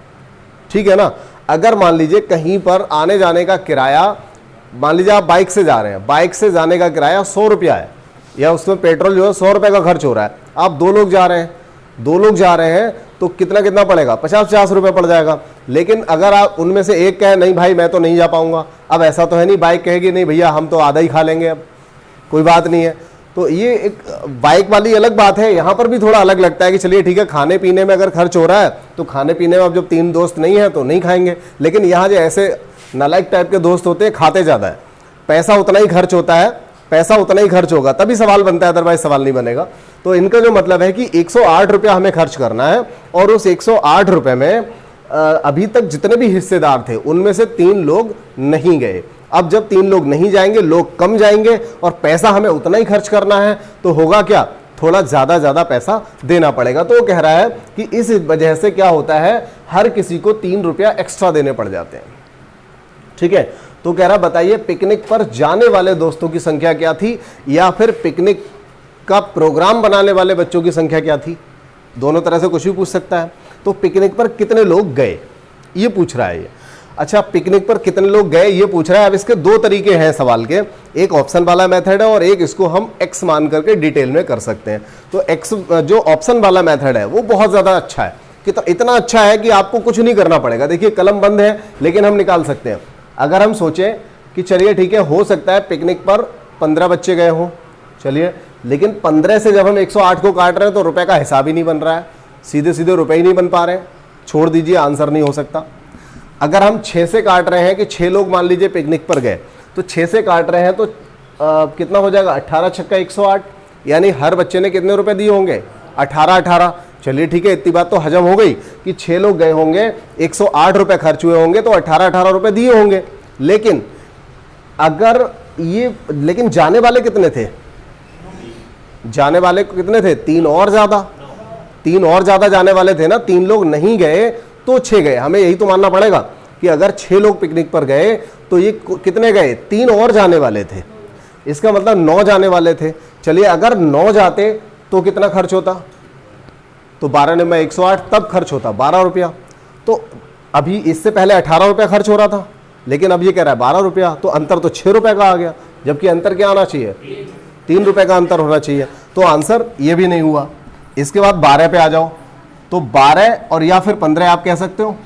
ठीक है ना। अगर मान लीजिए कहीं पर आने जाने का किराया, मान लीजिए आप बाइक से जा रहे हैं, बाइक से जाने का किराया 100 रुपया है, या उसमें पेट्रोल जो है 100 रुपये का खर्च हो रहा है। आप 2 लोग जा रहे हैं, 2 लोग जा रहे हैं तो कितना पड़ेगा, 50-50 रुपये पड़ जाएगा। लेकिन अगर आप उनमें से एक कहे नहीं भाई मैं तो नहीं जा पाऊंगा, अब ऐसा तो है नहीं, बाइक कहेगी नहीं भैया हम तो आधा ही खा लेंगे, अब कोई बात नहीं है। तो ये एक बाइक वाली अलग बात है। यहाँ पर भी थोड़ा अलग लगता है कि चलिए ठीक है, खाने पीने में अगर खर्च हो रहा है तो खाने पीने में अब जब 3 दोस्त नहीं है तो नहीं खाएंगे। लेकिन यहाँ जो ऐसे नालायक टाइप के दोस्त होते हैं, खाते ज़्यादा है, पैसा उतना ही खर्च होता है, पैसा उतना ही खर्च होगा तभी सवाल बनता है, अदरवाइज सवाल नहीं बनेगा। तो इनका जो मतलब है कि 108 रुपया हमें खर्च करना है, और उस 108 रुपये में अभी तक जितने भी हिस्सेदार थे उनमें से 3 लोग नहीं गए। अब जब 3 लोग नहीं जाएंगे, लोग कम जाएंगे, और पैसा हमें उतना ही खर्च करना है, तो होगा क्या, थोड़ा ज़्यादा पैसा देना पड़ेगा। तो वो कह रहा है कि इस वजह से क्या होता है, हर किसी को 3 रुपया एक्स्ट्रा देने पड़ जाते हैं। ठीक है, तो कह रहा बताइए पिकनिक पर जाने वाले दोस्तों की संख्या क्या थी, या फिर पिकनिक का प्रोग्राम बनाने वाले बच्चों की संख्या क्या थी। दोनों तरह से कुछ भी पूछ सकता है। तो पिकनिक पर कितने लोग गए ये पूछ रहा है ये। अच्छा, पिकनिक पर कितने लोग गए ये पूछ रहा है। अब इसके 2 तरीके हैं सवाल के, एक ऑप्शन वाला मेथड है और एक इसको हम एक्स मान करके डिटेल में कर सकते हैं। तो एक्स जो ऑप्शन वाला मेथड है वो बहुत ज़्यादा अच्छा है, कि इतना अच्छा है कि आपको कुछ नहीं करना पड़ेगा। देखिए कलम बंद है लेकिन हम निकाल सकते हैं। अगर हम सोचें कि चलिए ठीक है, हो सकता है पिकनिक पर 15 बच्चे गए हों, चलिए, लेकिन 15 से जब हम 108 को काट रहे हैं तो रुपए का हिसाब ही नहीं बन रहा है, सीधे रुपए ही नहीं बन पा रहे हैं, छोड़ दीजिए, आंसर नहीं हो सकता। अगर हम 6 से काट रहे हैं कि 6 लोग मान लीजिए पिकनिक पर गए, तो 6 से काट रहे हैं तो कितना हो जाएगा, 18 छक्का 108, यानी हर बच्चे ने कितने रुपए दिए होंगे, 18। चलिए ठीक है, इतनी बात तो हजम हो गई कि 6 लोग गए होंगे, 108 रुपए खर्च हुए होंगे, तो 18 रुपए दिए होंगे। लेकिन अगर लेकिन जाने वाले कितने थे, जाने वाले कितने थे, 3 और ज्यादा जाने वाले थे ना। 3 लोग नहीं गए तो 6 गए। हमें यही तो मानना पड़ेगा कि अगर 6 लोग पिकनिक पर गए तो ये कितने गए, 3 और जाने वाले थे। इसका मतलब 9 जाने वाले थे। चलिए अगर 9 जाते तो कितना खर्च होता, तो 12 निम्मा 108 तब खर्च होता 12 रुपया। तो अभी इससे पहले 18 रुपया खर्च हो रहा था, लेकिन अब ये कह रहा है 12 रुपया, तो अंतर तो 6 रुपये का आ गया, जबकि अंतर क्या आना चाहिए, 3 रुपये का अंतर होना चाहिए। तो आंसर ये भी नहीं हुआ। इसके बाद 12 पे आ जाओ, तो 12 और या फिर 15 आप कह सकते हो,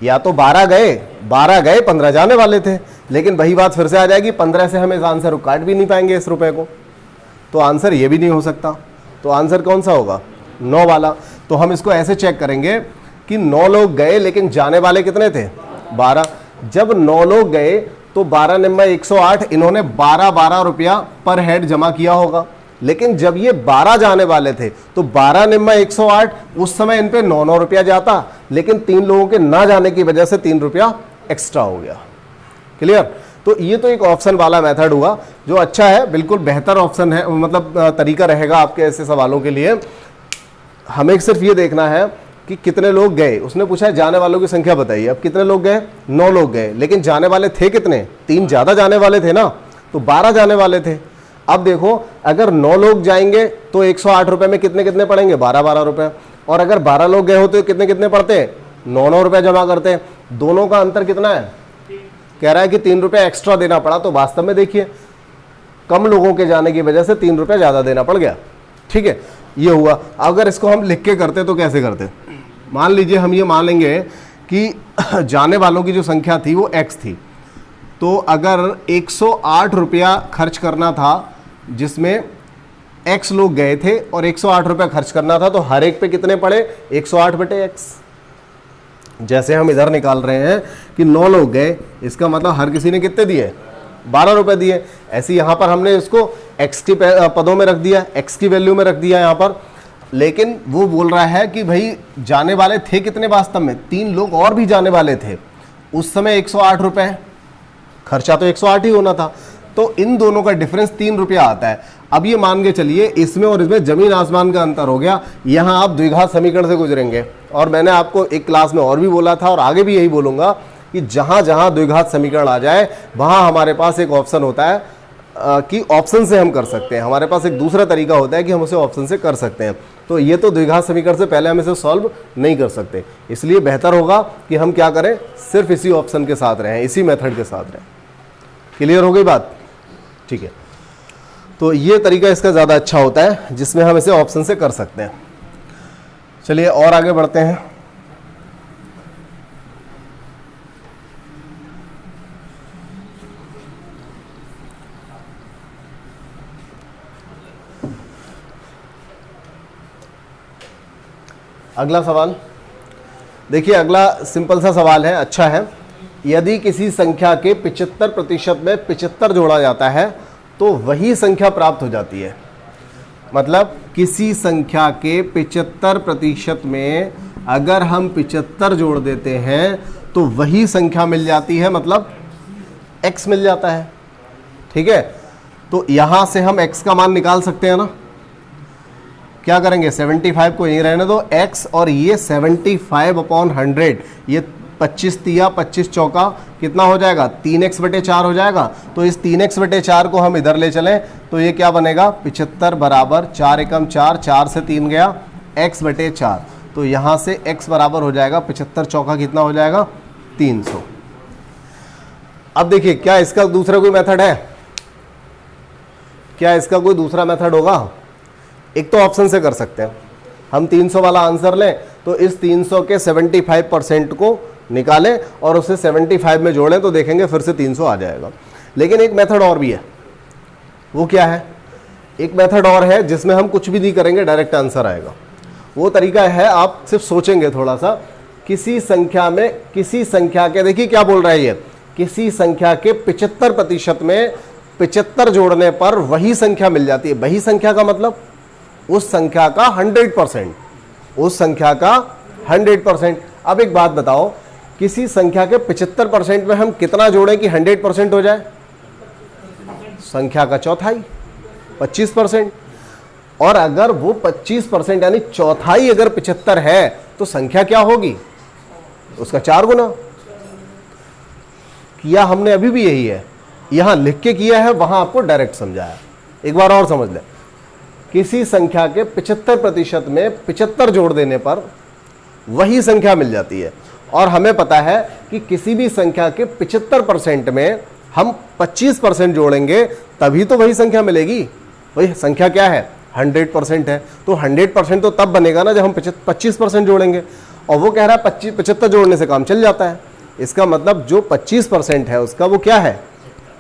या तो 12 गए 15 जाने वाले थे, लेकिन वही बात फिर से आ जाएगी, 15 से हम इस आंसर को काट भी नहीं पाएंगे इस रुपए को, तो आंसर ये भी नहीं हो सकता। तो आंसर कौन सा होगा, 9 वाला। तो हम इसको ऐसे चेक करेंगे कि 9 लोग गए लेकिन जाने वाले कितने थे, 12। जब 9 लोग गए तो 12 निम्मा 108, इन्होंने 12 रुपया पर हेड जमा किया होगा। लेकिन जब ये 12 जाने वाले थे तो 12 निम्मा 108, उस समय इन पे 9 रुपया जाता, लेकिन 3 लोगों के ना जाने की वजह से 3 रुपया एक्स्ट्रा हो गया। क्लियर। तो ये तो एक ऑप्शन वाला मेथड हुआ जो अच्छा है, बिल्कुल बेहतर ऑप्शन है, मतलब तरीका रहेगा आपके ऐसे सवालों के लिए। हमें सिर्फ ये देखना है कि कितने लोग गए। उसने पूछा है जाने वालों की संख्या बताइए। अब कितने लोग गए, 9 लोग गए, लेकिन जाने वाले थे कितने, 3 ज़्यादा जाने वाले थे ना, तो 12 जाने वाले थे। अब देखो अगर 9 लोग जाएंगे तो 108 रुपये में कितने कितने पड़ेंगे, 12 रुपये। और अगर 12 लोग गए होते तो कितने कितने पड़ते, 9 रुपये जमा करते। दोनों का अंतर कितना है, कह रहा है कि 3 रुपये एक्स्ट्रा देना पड़ा। तो वास्तव में देखिए कम लोगों के जाने की वजह से 3 रुपये ज़्यादा देना पड़ गया। ठीक है, ये हुआ। अगर इसको हम लिख के करते तो कैसे करते, मान लीजिए हम ये मान लेंगे कि जाने वालों की जो संख्या थी वो x थी, तो अगर 108 रुपया खर्च करना था जिसमें x लोग गए थे और 108 रुपया खर्च करना था, तो हर एक पे कितने पड़े, 108 बटे x। जैसे हम इधर निकाल रहे हैं कि 9 लोग गए, इसका मतलब हर किसी ने कितने दिए, 12 रुपये दिए। ऐसे यहाँ पर हमने इसको x के पदों में रख दिया, x की वैल्यू में रख दिया यहाँ पर। लेकिन वो बोल रहा है कि भाई जाने वाले थे कितने, वास्तव में 3 लोग और भी जाने वाले थे। उस समय 108 रुपये, खर्चा तो 108 ही होना था, तो इन दोनों का डिफरेंस 3 रुपया आता है। अब ये मान के चलिए इसमें और इसमें जमीन आसमान का अंतर हो गया। यहाँ आप द्विघात समीकरण से गुजरेंगे, और मैंने आपको एक क्लास में और भी बोला था और आगे भी यही बोलूँगा कि जहाँ जहाँ द्विघात समीकरण आ जाए वहाँ हमारे पास एक ऑप्शन होता है कि ऑप्शन से हम कर सकते हैं। हमारे पास एक दूसरा तरीका होता है कि हम उसे ऑप्शन से कर सकते हैं। तो ये तो द्विघात समीकरण से पहले हम इसे सॉल्व नहीं कर सकते, इसलिए बेहतर होगा कि हम क्या करें, सिर्फ इसी ऑप्शन के साथ रहें, इसी मेथड के साथ रहें। क्लियर हो गई बात, ठीक है। तो ये तरीका इसका ज़्यादा अच्छा होता है जिसमें हम इसे ऑप्शन से कर सकते हैं। चलिए और आगे बढ़ते हैं। अगला सवाल देखिए, अगला सिंपल सा सवाल है, अच्छा है। यदि किसी संख्या के 75% में 75 जोड़ा जाता है तो वही संख्या प्राप्त हो जाती है। मतलब किसी संख्या के 75% में अगर हम 75 जोड़ देते हैं तो वही संख्या मिल जाती है, मतलब x मिल जाता है। ठीक है, तो यहां से हम x का मान निकाल सकते हैं ना। क्या करेंगे, 75 को यहीं रहने दो, x और ये 75/100, ये 25 तिया 25 चौका कितना हो जाएगा, 3x बटे 4 हो जाएगा। तो इस 3x बटे 4 को हम इधर ले चलें तो ये क्या बनेगा, 75 बराबर 4 एकम 4, 4 से 3 गया, x बटे 4। तो यहाँ से x बराबर हो जाएगा 75 चौका कितना हो जाएगा, 300। अब देखिए क्या इसका दूसरा कोई मेथड है, क्या इसका कोई दूसरा मेथड होगा। एक तो ऑप्शन से कर सकते हैं हम, 300 वाला आंसर लें तो इस 300 के 75% को निकालें और उसे 75 में जोड़ें तो देखेंगे फिर से 300 आ जाएगा। लेकिन एक मेथड और भी है, वो क्या है, एक मेथड और है जिसमें हम कुछ भी नहीं करेंगे डायरेक्ट आंसर आएगा। वो तरीका है, आप सिर्फ सोचेंगे थोड़ा सा, किसी संख्या में, किसी संख्या के, देखिए क्या बोल रहा है ये, किसी संख्या के 75% में 75 जोड़ने पर वही संख्या मिल जाती है। वही संख्या का मतलब उस संख्या का 100%, उस संख्या का 100%। अब एक बात बताओ, किसी संख्या के 75% में हम कितना जोड़ें कि 100% हो जाए, संख्या का चौथाई, 25%। और अगर वो 25% यानी चौथाई अगर 75 है तो संख्या क्या होगी, उसका 4 गुना। किया हमने अभी भी यही है, यहां लिख के किया है, वहां आपको डायरेक्ट समझाया। एक बार और समझ लें, किसी संख्या के 75% में 75 जोड़ देने पर वही संख्या मिल जाती है। और हमें पता है कि किसी भी संख्या के 75% में हम 25% जोड़ेंगे तभी तो वही संख्या मिलेगी। वही संख्या क्या है? 100% है। तो 100% तो तब बनेगा ना जब हम 25% जोड़ेंगे, और वो कह रहा है 75 जोड़ने से काम चल जाता है। इसका मतलब जो 25% है उसका वो क्या है?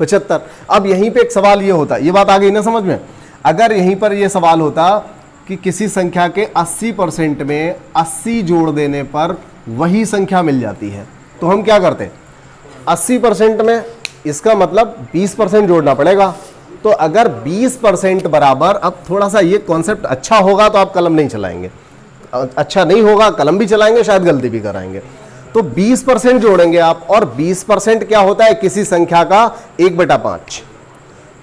75। अब यहीं पे एक सवाल ये होता, ये बात आ गई ना समझ में? अगर यहीं पर ये सवाल होता कि किसी संख्या के 80% में 80 जोड़ देने पर वही संख्या मिल जाती है, तो हम क्या करते? 80% में इसका मतलब 20% जोड़ना पड़ेगा। तो अगर 20% बराबर, अब थोड़ा सा ये कॉन्सेप्ट अच्छा होगा तो आप कलम नहीं चलाएंगे, अच्छा नहीं होगा कलम भी चलाएंगे, शायद गलती भी कराएंगे। तो 20% जोड़ेंगे आप, और 20% क्या होता है? किसी संख्या का 1/5।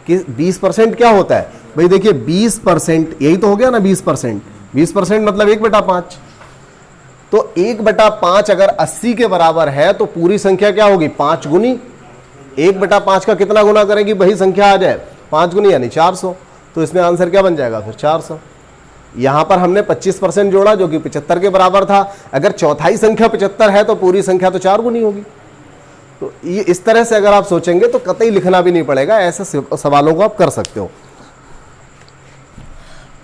20% क्या होता है भाई? देखिए 20% यही तो हो गया ना 20%। 20% मतलब 1/5। तो 1/5 अगर 80 के बराबर है तो पूरी संख्या क्या होगी? 5 गुनी 1/5 का कितना गुना करेंगी वही संख्या आ जाए? 5 गुनी यानी 400। तो इसमें आंसर क्या बन जाएगा फिर? 400। यहां पर हमने 25% जोड़ा जो कि 75 के बराबर था। अगर चौथाई संख्या 75 है तो पूरी संख्या तो 4 गुनी होगी। तो ये इस तरह से अगर आप सोचेंगे तो कतई लिखना भी नहीं पड़ेगा, ऐसे सवालों को आप कर सकते हो।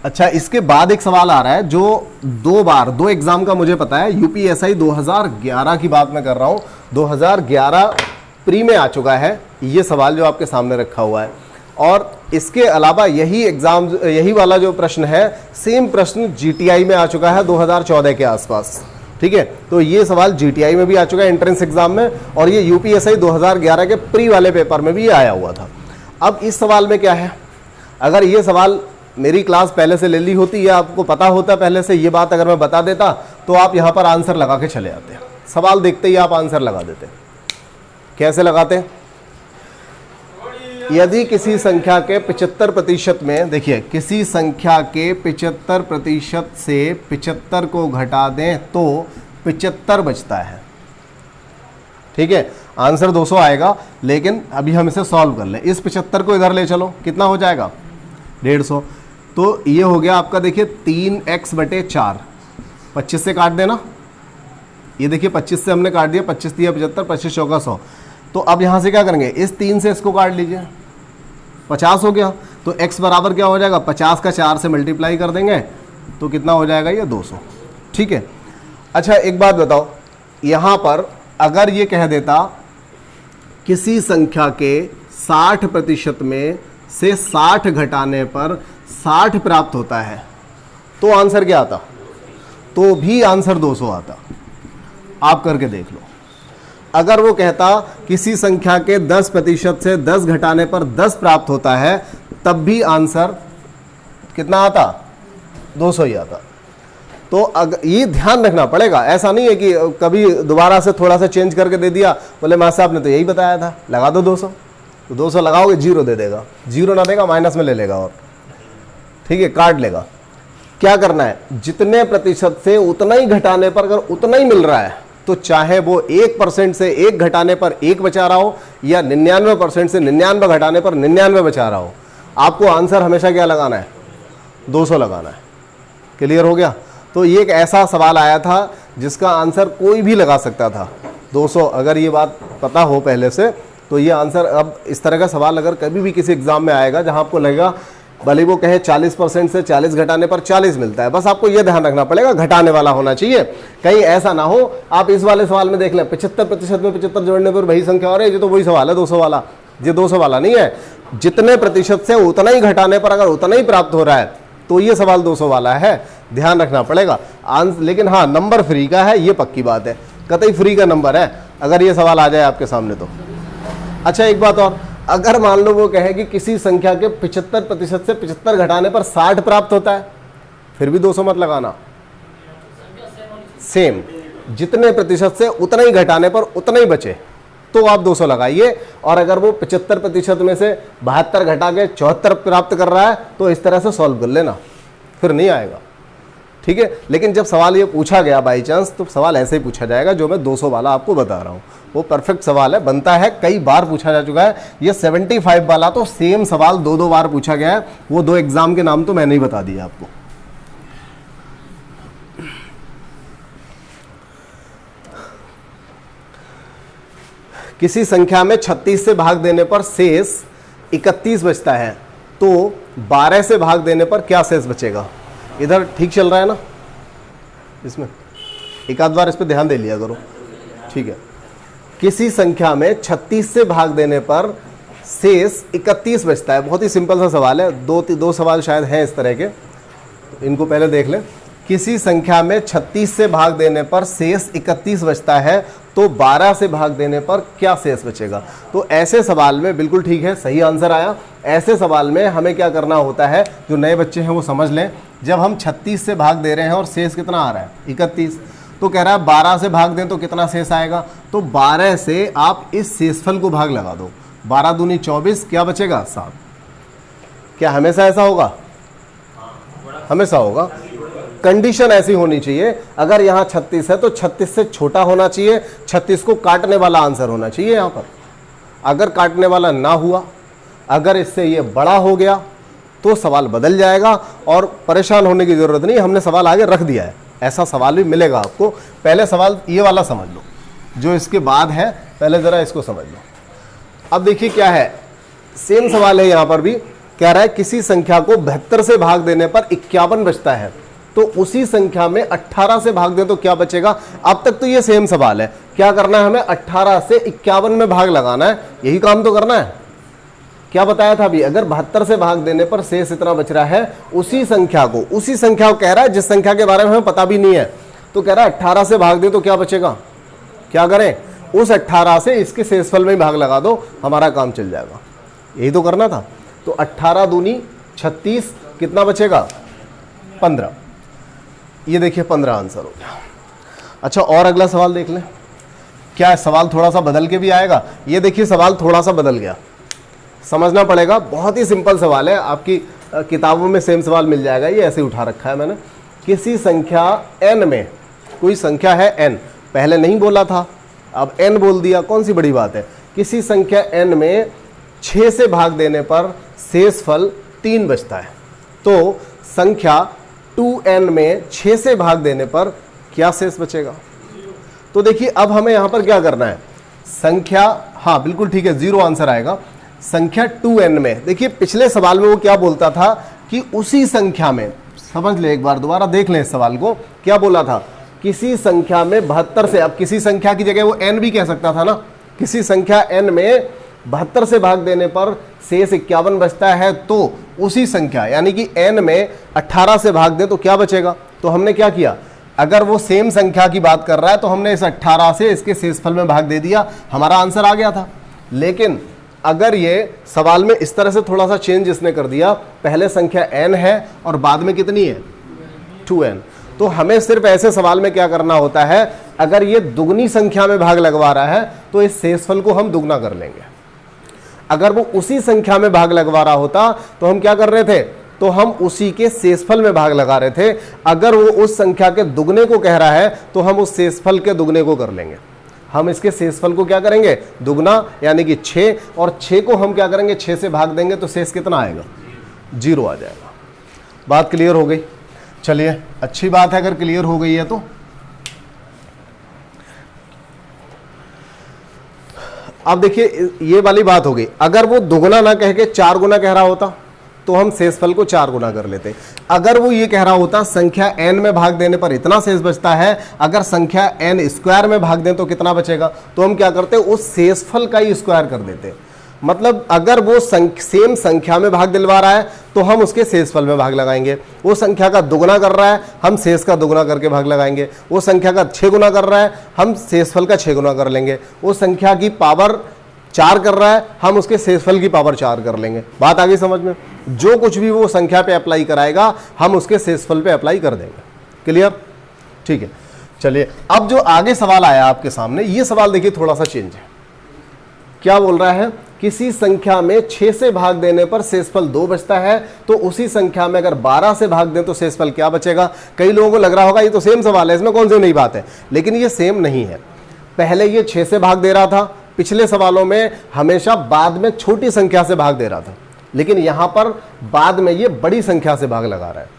अच्छा, इसके बाद एक सवाल आ रहा है जो दो एग्जाम का मुझे पता है, यूपीएसआई 2011 की बात मैं कर रहा हूं, 2011 प्री में आ चुका है ये सवाल जो आपके सामने रखा हुआ है। और इसके अलावा यही वाला जो प्रश्न है, सेम प्रश्न जीटीआई में आ चुका है 2014 के आसपास। ठीक है, तो ये सवाल जीटीआई में भी आ चुका है एंट्रेंस एग्जाम में, और ये यूपीएसआई 2011 के प्री वाले पेपर में भी आया हुआ था। अब इस सवाल में क्या है, अगर ये सवाल मेरी क्लास पहले से ले ली होती या आपको पता होता पहले से, ये बात अगर मैं बता देता तो आप यहाँ पर आंसर लगा के चले आते। सवाल देखते ही आप आंसर लगा देते। कैसे लगाते? यदि किसी संख्या के 75% में, देखिए किसी संख्या के 75% से 75 को घटा दें तो 75 बचता है। ठीक है, आंसर 200 आएगा, लेकिन अभी हम इसे सॉल्व कर लें। इस 75 को इधर ले चलो, कितना हो जाएगा? 150। तो ये हो गया आपका, देखिए 3x/4, 25 से काट देना। ये देखिए 25 से हमने काट दिया, 25 दिया 75, 25 चौका 100। तो अब यहां से क्या करेंगे? इस 3 से इसको काट लीजिए, 50 हो गया। तो x बराबर क्या हो जाएगा? 50 का 4 से मल्टीप्लाई कर देंगे तो कितना हो जाएगा? ये 200। ठीक है। अच्छा एक बात बताओ, यहां पर अगर ये कह देता किसी संख्या के 60% में से 60 घटाने पर 60 प्राप्त होता है, तो आंसर क्या आता? तो भी आंसर 200 आता। आप करके देख लो। अगर वो कहता किसी संख्या के 10% से 10 घटाने पर 10 प्राप्त होता है, तब भी आंसर कितना आता? 200 ही आता। तो ये ध्यान रखना पड़ेगा, ऐसा नहीं है कि कभी दोबारा से थोड़ा सा चेंज करके दे दिया, बोले मास्टर साहब ने तो यही बताया था, लगा दो 200। तो 200 लगाओगे 0 दे देगा, 0 ना देगा माइनस में ले लेगा, और ठीक है काट लेगा। क्या करना है? जितने प्रतिशत से उतना ही घटाने पर अगर उतना ही मिल रहा है, तो चाहे वो 1% से 1 घटाने पर 1 बचा रहा हो, या 99% से 99 घटाने पर 99 बचा रहा हो, आपको आंसर हमेशा क्या लगाना है? 200 लगाना है। क्लियर हो गया? तो ये एक ऐसा सवाल आया था जिसका आंसर कोई भी लगा सकता था 200। अगर ये बात पता हो पहले से तो ये आंसर, अब इस तरह का सवाल अगर कभी भी किसी एग्जाम में आएगा जहां आपको लगेगा भले वो कहे 40% से 40 घटाने पर 40 मिलता है, बस आपको ये ध्यान रखना पड़ेगा घटाने वाला होना चाहिए। कहीं ऐसा ना हो आप इस वाले सवाल में देख लें 75% में 75 जोड़ने पर वही संख्या, और ये तो वही सवाल है 200 वाला। ये 200 वाला नहीं है, जितने प्रतिशत से उतना ही घटाने पर अगर उतना ही प्राप्त हो रहा है तो ये सवाल 200 वाला है, ध्यान रखना पड़ेगा। लेकिन हाँ, नंबर फ्री का है, ये पक्की बात है, कतई फ्री का नंबर है अगर ये सवाल आ जाए आपके सामने तो। अच्छा एक बात और, अगर मान लो वो कहे कि किसी संख्या के 75% से 75 घटाने पर 60 प्राप्त होता है, फिर भी 200 मत लगाना, सेम जितने प्रतिशत से उतना ही घटाने पर उतना ही बचे तो आप 200 लगाइए। और अगर वो 75% में से 72 घटा के 74 प्राप्त कर रहा है तो इस तरह से सॉल्व कर लेना, फिर नहीं आएगा। ठीक है। लेकिन जब सवाल ये पूछा गया बाई चांस, तो सवाल ऐसे ही पूछा जाएगा जो मैं 200 वाला आपको बता रहा हूँ, वो परफेक्ट सवाल है, बनता है, कई बार पूछा जा चुका है। ये 75 वाला तो सेम सवाल 2-2 बार पूछा गया है, वो 2 एग्जाम के नाम तो मैंने ही बता दिया आपको। किसी संख्या में 36 से भाग देने पर शेष 31 बचता है, तो 12 से भाग देने पर क्या शेष बचेगा? इधर ठीक चल रहा है ना? इसमें एक आध बार इस पे ध्यान दे लिया करो, ठीक है। किसी संख्या में 36 से भाग देने पर शेष 31 बचता है। बहुत ही सिंपल सा सवाल है, दो सवाल शायद हैं इस तरह के, इनको पहले देख लें। किसी संख्या में 36 से भाग देने पर शेष 31 बचता है, तो 12 से भाग देने पर क्या शेष बचेगा? तो ऐसे सवाल में बिल्कुल ठीक है, सही आंसर आया। ऐसे सवाल में हमें क्या करना होता है, जो नए बच्चे हैं वो समझ लें, जब हम 36 से भाग दे रहे हैं और शेष कितना आ रहा है 31, तो कह रहा है 12 से भाग दें तो कितना शेष आएगा? तो 12 से आप इस शेषफल को भाग लगा दो, 12 दूनी 24, क्या बचेगा? 7। क्या हमेशा ऐसा होगा? हमेशा होगा। कंडीशन ऐसी होनी चाहिए, अगर यहाँ 36 है तो 36 से छोटा होना चाहिए, 36 को काटने वाला आंसर होना चाहिए यहाँ पर। अगर काटने वाला ना हुआ, अगर इससे ये बड़ा हो गया, तो सवाल बदल जाएगा और परेशान होने की जरूरत नहीं, हमने सवाल आगे रख दिया है। ऐसा सवाल भी मिलेगा आपको। पहले सवाल ये वाला समझ लो, जो इसके बाद है, पहले जरा इसको समझ लो। अब देखिए क्या है, सेम सवाल है यहाँ पर भी, कह रहा है किसी संख्या को 72 से भाग देने पर 51 बचता है, तो उसी संख्या में 18 से भाग दें तो क्या बचेगा? अब तक तो ये सेम सवाल है, क्या करना है हमें? 18 से 51 में भाग लगाना है, यही काम तो करना है। क्या बताया था अभी? अगर 72 से भाग देने पर शेष इतना बच रहा है, उसी संख्या को कह रहा है जिस संख्या के बारे में हमें पता भी नहीं है, तो कह रहा है 18 से भाग दें तो क्या बचेगा? क्या करें? उस 18 से इसके शेषफल में भाग लगा दो, हमारा काम चल जाएगा। यही तो करना था। तो 18 दूनी 36, कितना बचेगा? 15। ये देखिए 15 आंसर हो गया। अच्छा, और अगला सवाल देख लें। क्या सवाल थोड़ा सा बदल के भी आएगा? ये देखिए सवाल थोड़ा सा बदल गया, समझना पड़ेगा। बहुत ही सिंपल सवाल है, आपकी किताबों में सेम सवाल मिल जाएगा, ये ऐसे उठा रखा है मैंने। किसी संख्या n में, कोई संख्या है n, पहले नहीं बोला था, अब n बोल दिया, कौन सी बड़ी बात है। किसी संख्या n में 6 से भाग देने पर शेषफल 3 बचता है, तो संख्या 2n में 6 से भाग देने पर क्या शेष बचेगा? तो देखिए अब हमें यहां पर क्या करना है, संख्या, हाँ बिल्कुल ठीक है, 0 आंसर आएगा। संख्या 2n में, देखिए पिछले सवाल में वो क्या बोलता था कि उसी संख्या में, समझ ले एक बार, दोबारा देख लें इस सवाल को, क्या बोला था? किसी संख्या में 72 से, अब किसी संख्या की जगह वो n भी कह सकता था ना, किसी संख्या n में 72 से भाग देने पर शेष 51 बचता है, तो उसी संख्या यानी कि n में 18 से भाग दें तो क्या बचेगा? तो हमने क्या किया, अगर वो सेम संख्या की बात कर रहा है तो हमने इस 18 से इसके शेषफल में भाग दे दिया, हमारा आंसर आ गया था। लेकिन अगर ये सवाल में इस तरह से थोड़ा सा चेंज इसने कर दिया, पहले संख्या n है और बाद में कितनी है? 2n, तो हमें सिर्फ ऐसे सवाल में क्या करना होता है, अगर ये दुगनी संख्या में भाग लगवा रहा है तो इस शेषफल को हम दुगना कर लेंगे। अगर वो उसी संख्या में भाग लगवा रहा होता तो हम क्या कर रहे थे, तो हम उसी के शेषफल में भाग लगा रहे थे। अगर वो उस संख्या के दुगने को कह रहा है तो हम उस शेषफल के दुगने को कर लेंगे। हम इसके शेषफल को क्या करेंगे? दुगना, यानी कि 6, और 6 को हम क्या करेंगे? 6 से भाग देंगे तो शेष कितना आएगा? 0 आ जाएगा। बात क्लियर हो गई? चलिए, अच्छी बात है अगर क्लियर हो गई है तो। अब देखिए ये वाली बात हो गई, अगर वो दुगना ना कह के 4 गुना कह रहा होता तो हम शेषफल को 4 गुना कर लेते। अगर वो ये कह रहा होता संख्या n में भाग देने पर इतना शेष बचता है, अगर संख्या n स्क्वायर में भाग दें तो कितना बचेगा, तो हम क्या करते, उस शेषफल का ही स्क्वायर कर देते। मतलब अगर वो सेम संख्या में भाग दिलवा रहा है तो हम उसके शेषफल में भाग लगाएंगे। वो संख्या का दुगना कर रहा है, हम शेष का दुगना करके भाग लगाएंगे। वो संख्या का 6 गुना कर रहा है, हम शेषफल का 6 गुना कर लेंगे। वो संख्या की पावर 4 कर रहा है, हम उसके शेषफल की पावर 4 कर लेंगे। बात आ गई समझ में? जो कुछ भी वो संख्या पे अप्लाई कराएगा हम उसके शेषफल पे अप्लाई कर देंगे। क्लियर? ठीक है। चलिए, अब जो आगे सवाल आया आपके सामने, ये सवाल देखिए थोड़ा सा चेंज है। क्या बोल रहा है किसी संख्या में 6 से भाग देने पर शेषफल 2 बचता है, तो उसी संख्या में अगर 12 से भाग दें तो शेषफल क्या बचेगा। कई लोगों को लग रहा होगा ये तो सेम सवाल है, इसमें कौन सी नई बात है, लेकिन ये सेम नहीं है। पहले ये 6 से भाग दे रहा था, पिछले सवालों में हमेशा बाद में छोटी संख्या से भाग दे रहा था, लेकिन यहां पर बाद में ये बड़ी संख्या से भाग लगा रहा है।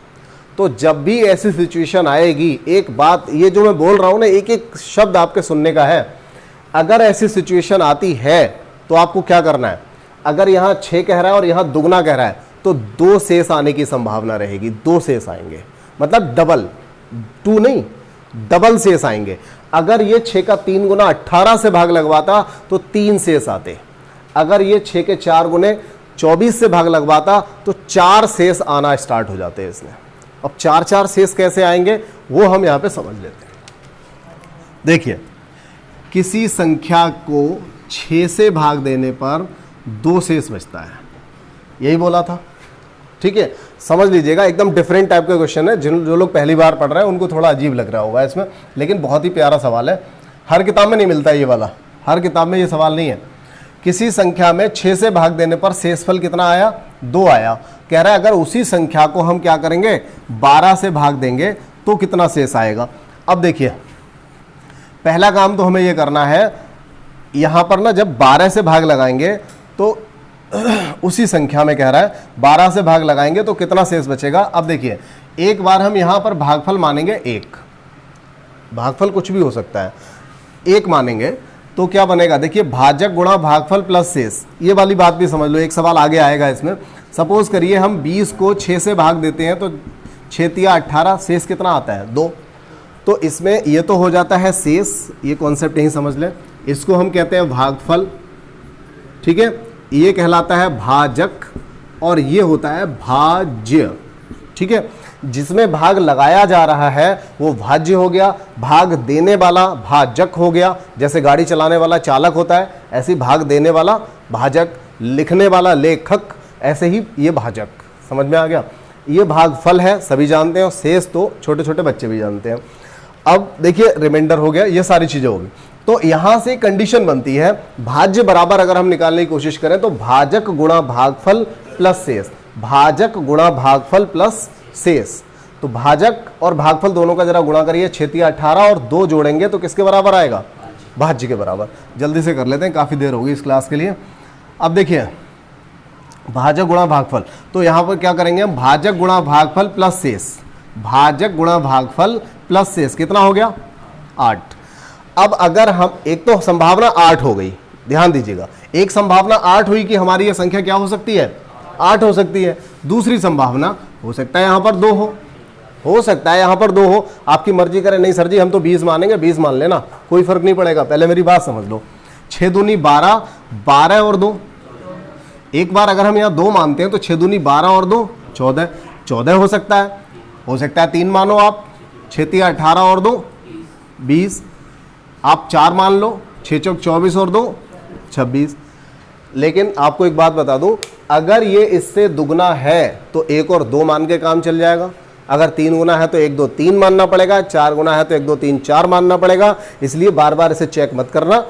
तो जब भी ऐसी सिचुएशन आएगी, एक बात ये जो मैं बोल रहा हूं ना, एक एक शब्द आपके सुनने का है। अगर ऐसी सिचुएशन आती है तो आपको क्या करना है, अगर यहां 6 कह रहा है और यहां दुगना कह रहा है तो 2 शेष आने की संभावना रहेगी, 2 शेष आएंगे, मतलब डबल, 2 नहीं डबल शेष आएंगे। अगर ये 6 का 3 गुना 18 से भाग लगवाता तो 3 शेष आते, अगर ये 6 के 4 गुने 24 से भाग लगवाता तो 4 शेष आना स्टार्ट हो जाते हैं इसमें। अब 4 शेष कैसे आएंगे वो हम यहां पे समझ लेते हैं। देखिए, किसी संख्या को 6 से भाग देने पर 2 शेष बचता है, यही बोला था। ठीक है, समझ लीजिएगा, एकदम डिफरेंट टाइप का क्वेश्चन है। जो लोग पहली बार पढ़ रहे हैं उनको थोड़ा अजीब लग रहा होगा इसमें, लेकिन बहुत ही प्यारा सवाल है। हर किताब में नहीं मिलता ये वाला, हर किताब में ये सवाल नहीं है। किसी संख्या में 6 से भाग देने पर शेषफल कितना आया, 2 आया। कह रहा है अगर उसी संख्या को हम क्या करेंगे, 12 से भाग देंगे तो कितना शेष आएगा। अब देखिए, पहला काम तो हमें ये करना है, यहां पर ना जब 12 से भाग लगाएंगे तो उसी संख्या में कह रहा है 12 से भाग लगाएंगे तो कितना शेष बचेगा। अब देखिए, एक बार हम यहां पर भागफल मानेंगे 1, भागफल कुछ भी हो सकता है, 1 मानेंगे तो क्या बनेगा, देखिए भाजक गुणा भागफल प्लस शेष। ये वाली बात भी समझ लो, एक सवाल आगे आएगा इसमें। सपोज करिए हम 20 को 6 से भाग देते हैं तो 6 तिया 18, शेष कितना आता है, 2। तो इसमें ये तो हो जाता है शेष, ये कॉन्सेप्ट यही समझ लें। इसको हम कहते हैं भागफल, ठीक है, ये कहलाता है भाजक और ये होता है भाज्य। ठीक है, जिसमें भाग लगाया जा रहा है वो भाज्य हो गया, भाग देने वाला भाजक हो गया। जैसे गाड़ी चलाने वाला चालक होता है, ऐसे भाग देने वाला भाजक, लिखने वाला लेखक, ऐसे ही ये भाजक। समझ में आ गया। ये भागफल है, सभी जानते हैं, और शेष तो छोटे छोटे बच्चे भी जानते हैं। अब देखिए रिमाइंडर हो गया, ये सारी चीजें होगी। तो यहां से कंडीशन बनती है, भाज्य बराबर अगर हम निकालने की कोशिश करें तो भाजक गुणा भागफल प्लस शेष, भाजक गुणा भागफल प्लस शेष। तो भाजक और भागफल दोनों का जरा गुणा करिए, 6 तिया 18 और 2 जोड़ेंगे तो किसके बराबर आएगा, भाज्य के बराबर। जल्दी से कर लेते हैं, काफी देर होगी इस क्लास के लिए। अब देखिए, भाजक गुणा भागफल, तो यहां पर क्या करेंगे हम, भाजक गुणा भागफल प्लस शेष, भाजक गुणा भागफल प्लस शेष कितना हो गया, 8। अब अगर हम, एक तो संभावना 8 हो गई, ध्यान दीजिएगा, एक संभावना 8 हुई कि हमारी यह संख्या क्या हो सकती है, 8 हो सकती है। दूसरी संभावना हो सकता है यहां पर 2 हो सकता है यहां पर 2 हो। आपकी मर्जी करें, नहीं सर जी हम तो 20 मानेंगे, 20 मान लेना, कोई फर्क नहीं पड़ेगा। पहले मेरी बात समझ लो, 6 दूनी 12, 12 और 2, एक बार अगर हम यहाँ 2 मानते हैं तो 6 दूनी 12 और 2 14, 14 हो सकता है 3 मानो आप, 6 तिया 18 और 2 20, आप 4 मान लो, 6 चौक 24 और 2 26। लेकिन आपको एक बात बता दूं, अगर ये इससे दुगना है तो 1 और 2 मान के काम चल जाएगा। अगर 3 गुना है तो 1 2 3 मानना पड़ेगा, 4 गुना है तो 1 2 3 4 मानना पड़ेगा। इसलिए बार बार इसे चेक मत करना,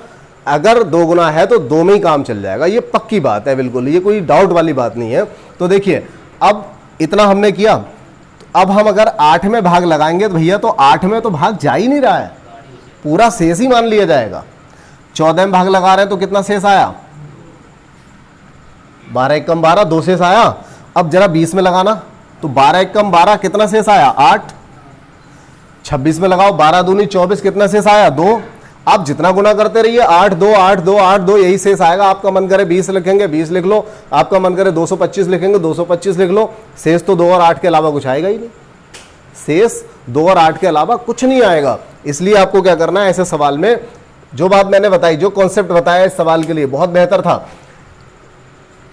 अगर 2 गुना है तो 2 में ही काम चल जाएगा, ये पक्की बात है बिल्कुल, ये कोई डाउट वाली बात नहीं है। तो देखिए, अब इतना हमने किया, तो अब हम अगर 8 में भाग लगाएंगे तो भैया, तो 8 में तो भाग जा ही नहीं रहा है, पूरा शेष ही मान लिया जाएगा। 14 में भाग लगा रहे हैं तो कितना शेष आया, 12 एक कम 12, 2 शेष आया। अब जरा 20 में लगाना, तो 12 एक कम 12 कितना शेष आया, 8। 26 में लगाओ, 12 दूनी 24 कितना शेष आया, 2। आप जितना गुना करते रहिए, 8 2 8 2 8 2 यही शेष आएगा। आपका मन करे 20 लिखेंगे 20 लिख लो, आपका मन करे 225 लिखेंगे 225 लिख लो, शेष तो 2 और 8 के अलावा कुछ आएगा ही नहीं, शेष 2 और 8 के अलावा कुछ नहीं आएगा। इसलिए आपको क्या करना है, ऐसे सवाल में जो बात मैंने बताई, जो कॉन्सेप्ट बताया इस सवाल के लिए बहुत बेहतर था।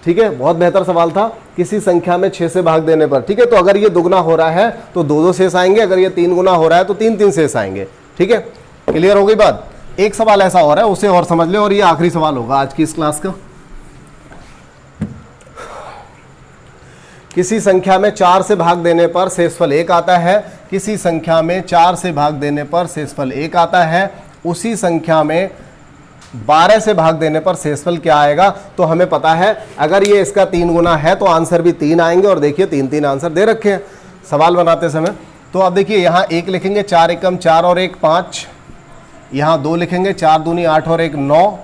ठीक है, बहुत बेहतर सवाल था। किसी संख्या में 6 से भाग देने पर, ठीक है, तो अगर ये दुगना हो रहा है तो 2 2 शेष आएंगे, अगर ये 3 गुना हो रहा है तो 3 3 शेष आएंगे। ठीक है, क्लियर हो गई बात। एक सवाल ऐसा हो रहा है, उसे और समझ ले, और ये आखिरी सवाल होगा आज की इस क्लास का। किसी संख्या में 4 से भाग देने पर शेषफल 1 आता है, किसी संख्या में 4 से भाग देने पर शेषफल 1 आता है, उसी संख्या में 12 से भाग देने पर शेषफल क्या आएगा, तो हमें पता है अगर ये इसका 3 गुना है तो आंसर भी 3 आएंगे। और देखिए 3 आंसर दे रखे हैं सवाल बनाते समय। तो अब देखिए यहाँ 1 लिखेंगे, 4 एकम 4 और 1 5, यहाँ 2 लिखेंगे, 4 दूनी 8 और 1 9,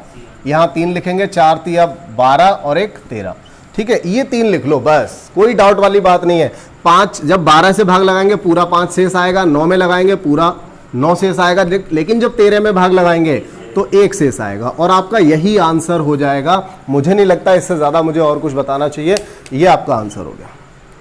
यहाँ 3 लिखेंगे, 4 तिया 12 और 1 13। ठीक है, ये 3 लिख लो बस, कोई डाउट वाली बात नहीं है। 5 जब 12 से भाग लगाएंगे पूरा 5 शेष आएगा, 9 में लगाएंगे पूरा 9 शेष आएगा, लेकिन जब 13 में भाग लगाएंगे तो 1 शेष आएगा और आपका यही आंसर हो जाएगा। मुझे नहीं लगता इससे ज़्यादा मुझे और कुछ बताना चाहिए, ये आपका आंसर हो गया।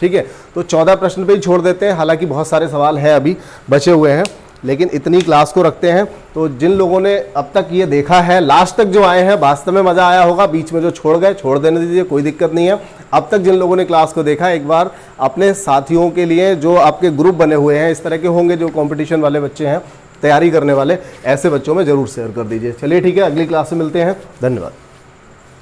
ठीक है, तो 14 प्रश्न पे ही छोड़ देते हैं, हालांकि बहुत सारे सवाल हैं अभी बचे हुए हैं, लेकिन इतनी क्लास को रखते हैं। तो जिन लोगों ने अब तक ये देखा है, लास्ट तक जो आए हैं, वास्तव में मज़ा आया होगा। बीच में जो छोड़ गए छोड़ देने दीजिए, कोई दिक्कत नहीं है। अब तक जिन लोगों ने क्लास को देखा, एक बार अपने साथियों के लिए, जो आपके ग्रुप बने हुए हैं, इस तरह के होंगे जो कंपटीशन वाले बच्चे हैं, तैयारी करने वाले, ऐसे बच्चों में ज़रूर शेयर कर दीजिए। चलिए ठीक है, अगली क्लास में मिलते हैं। धन्यवाद।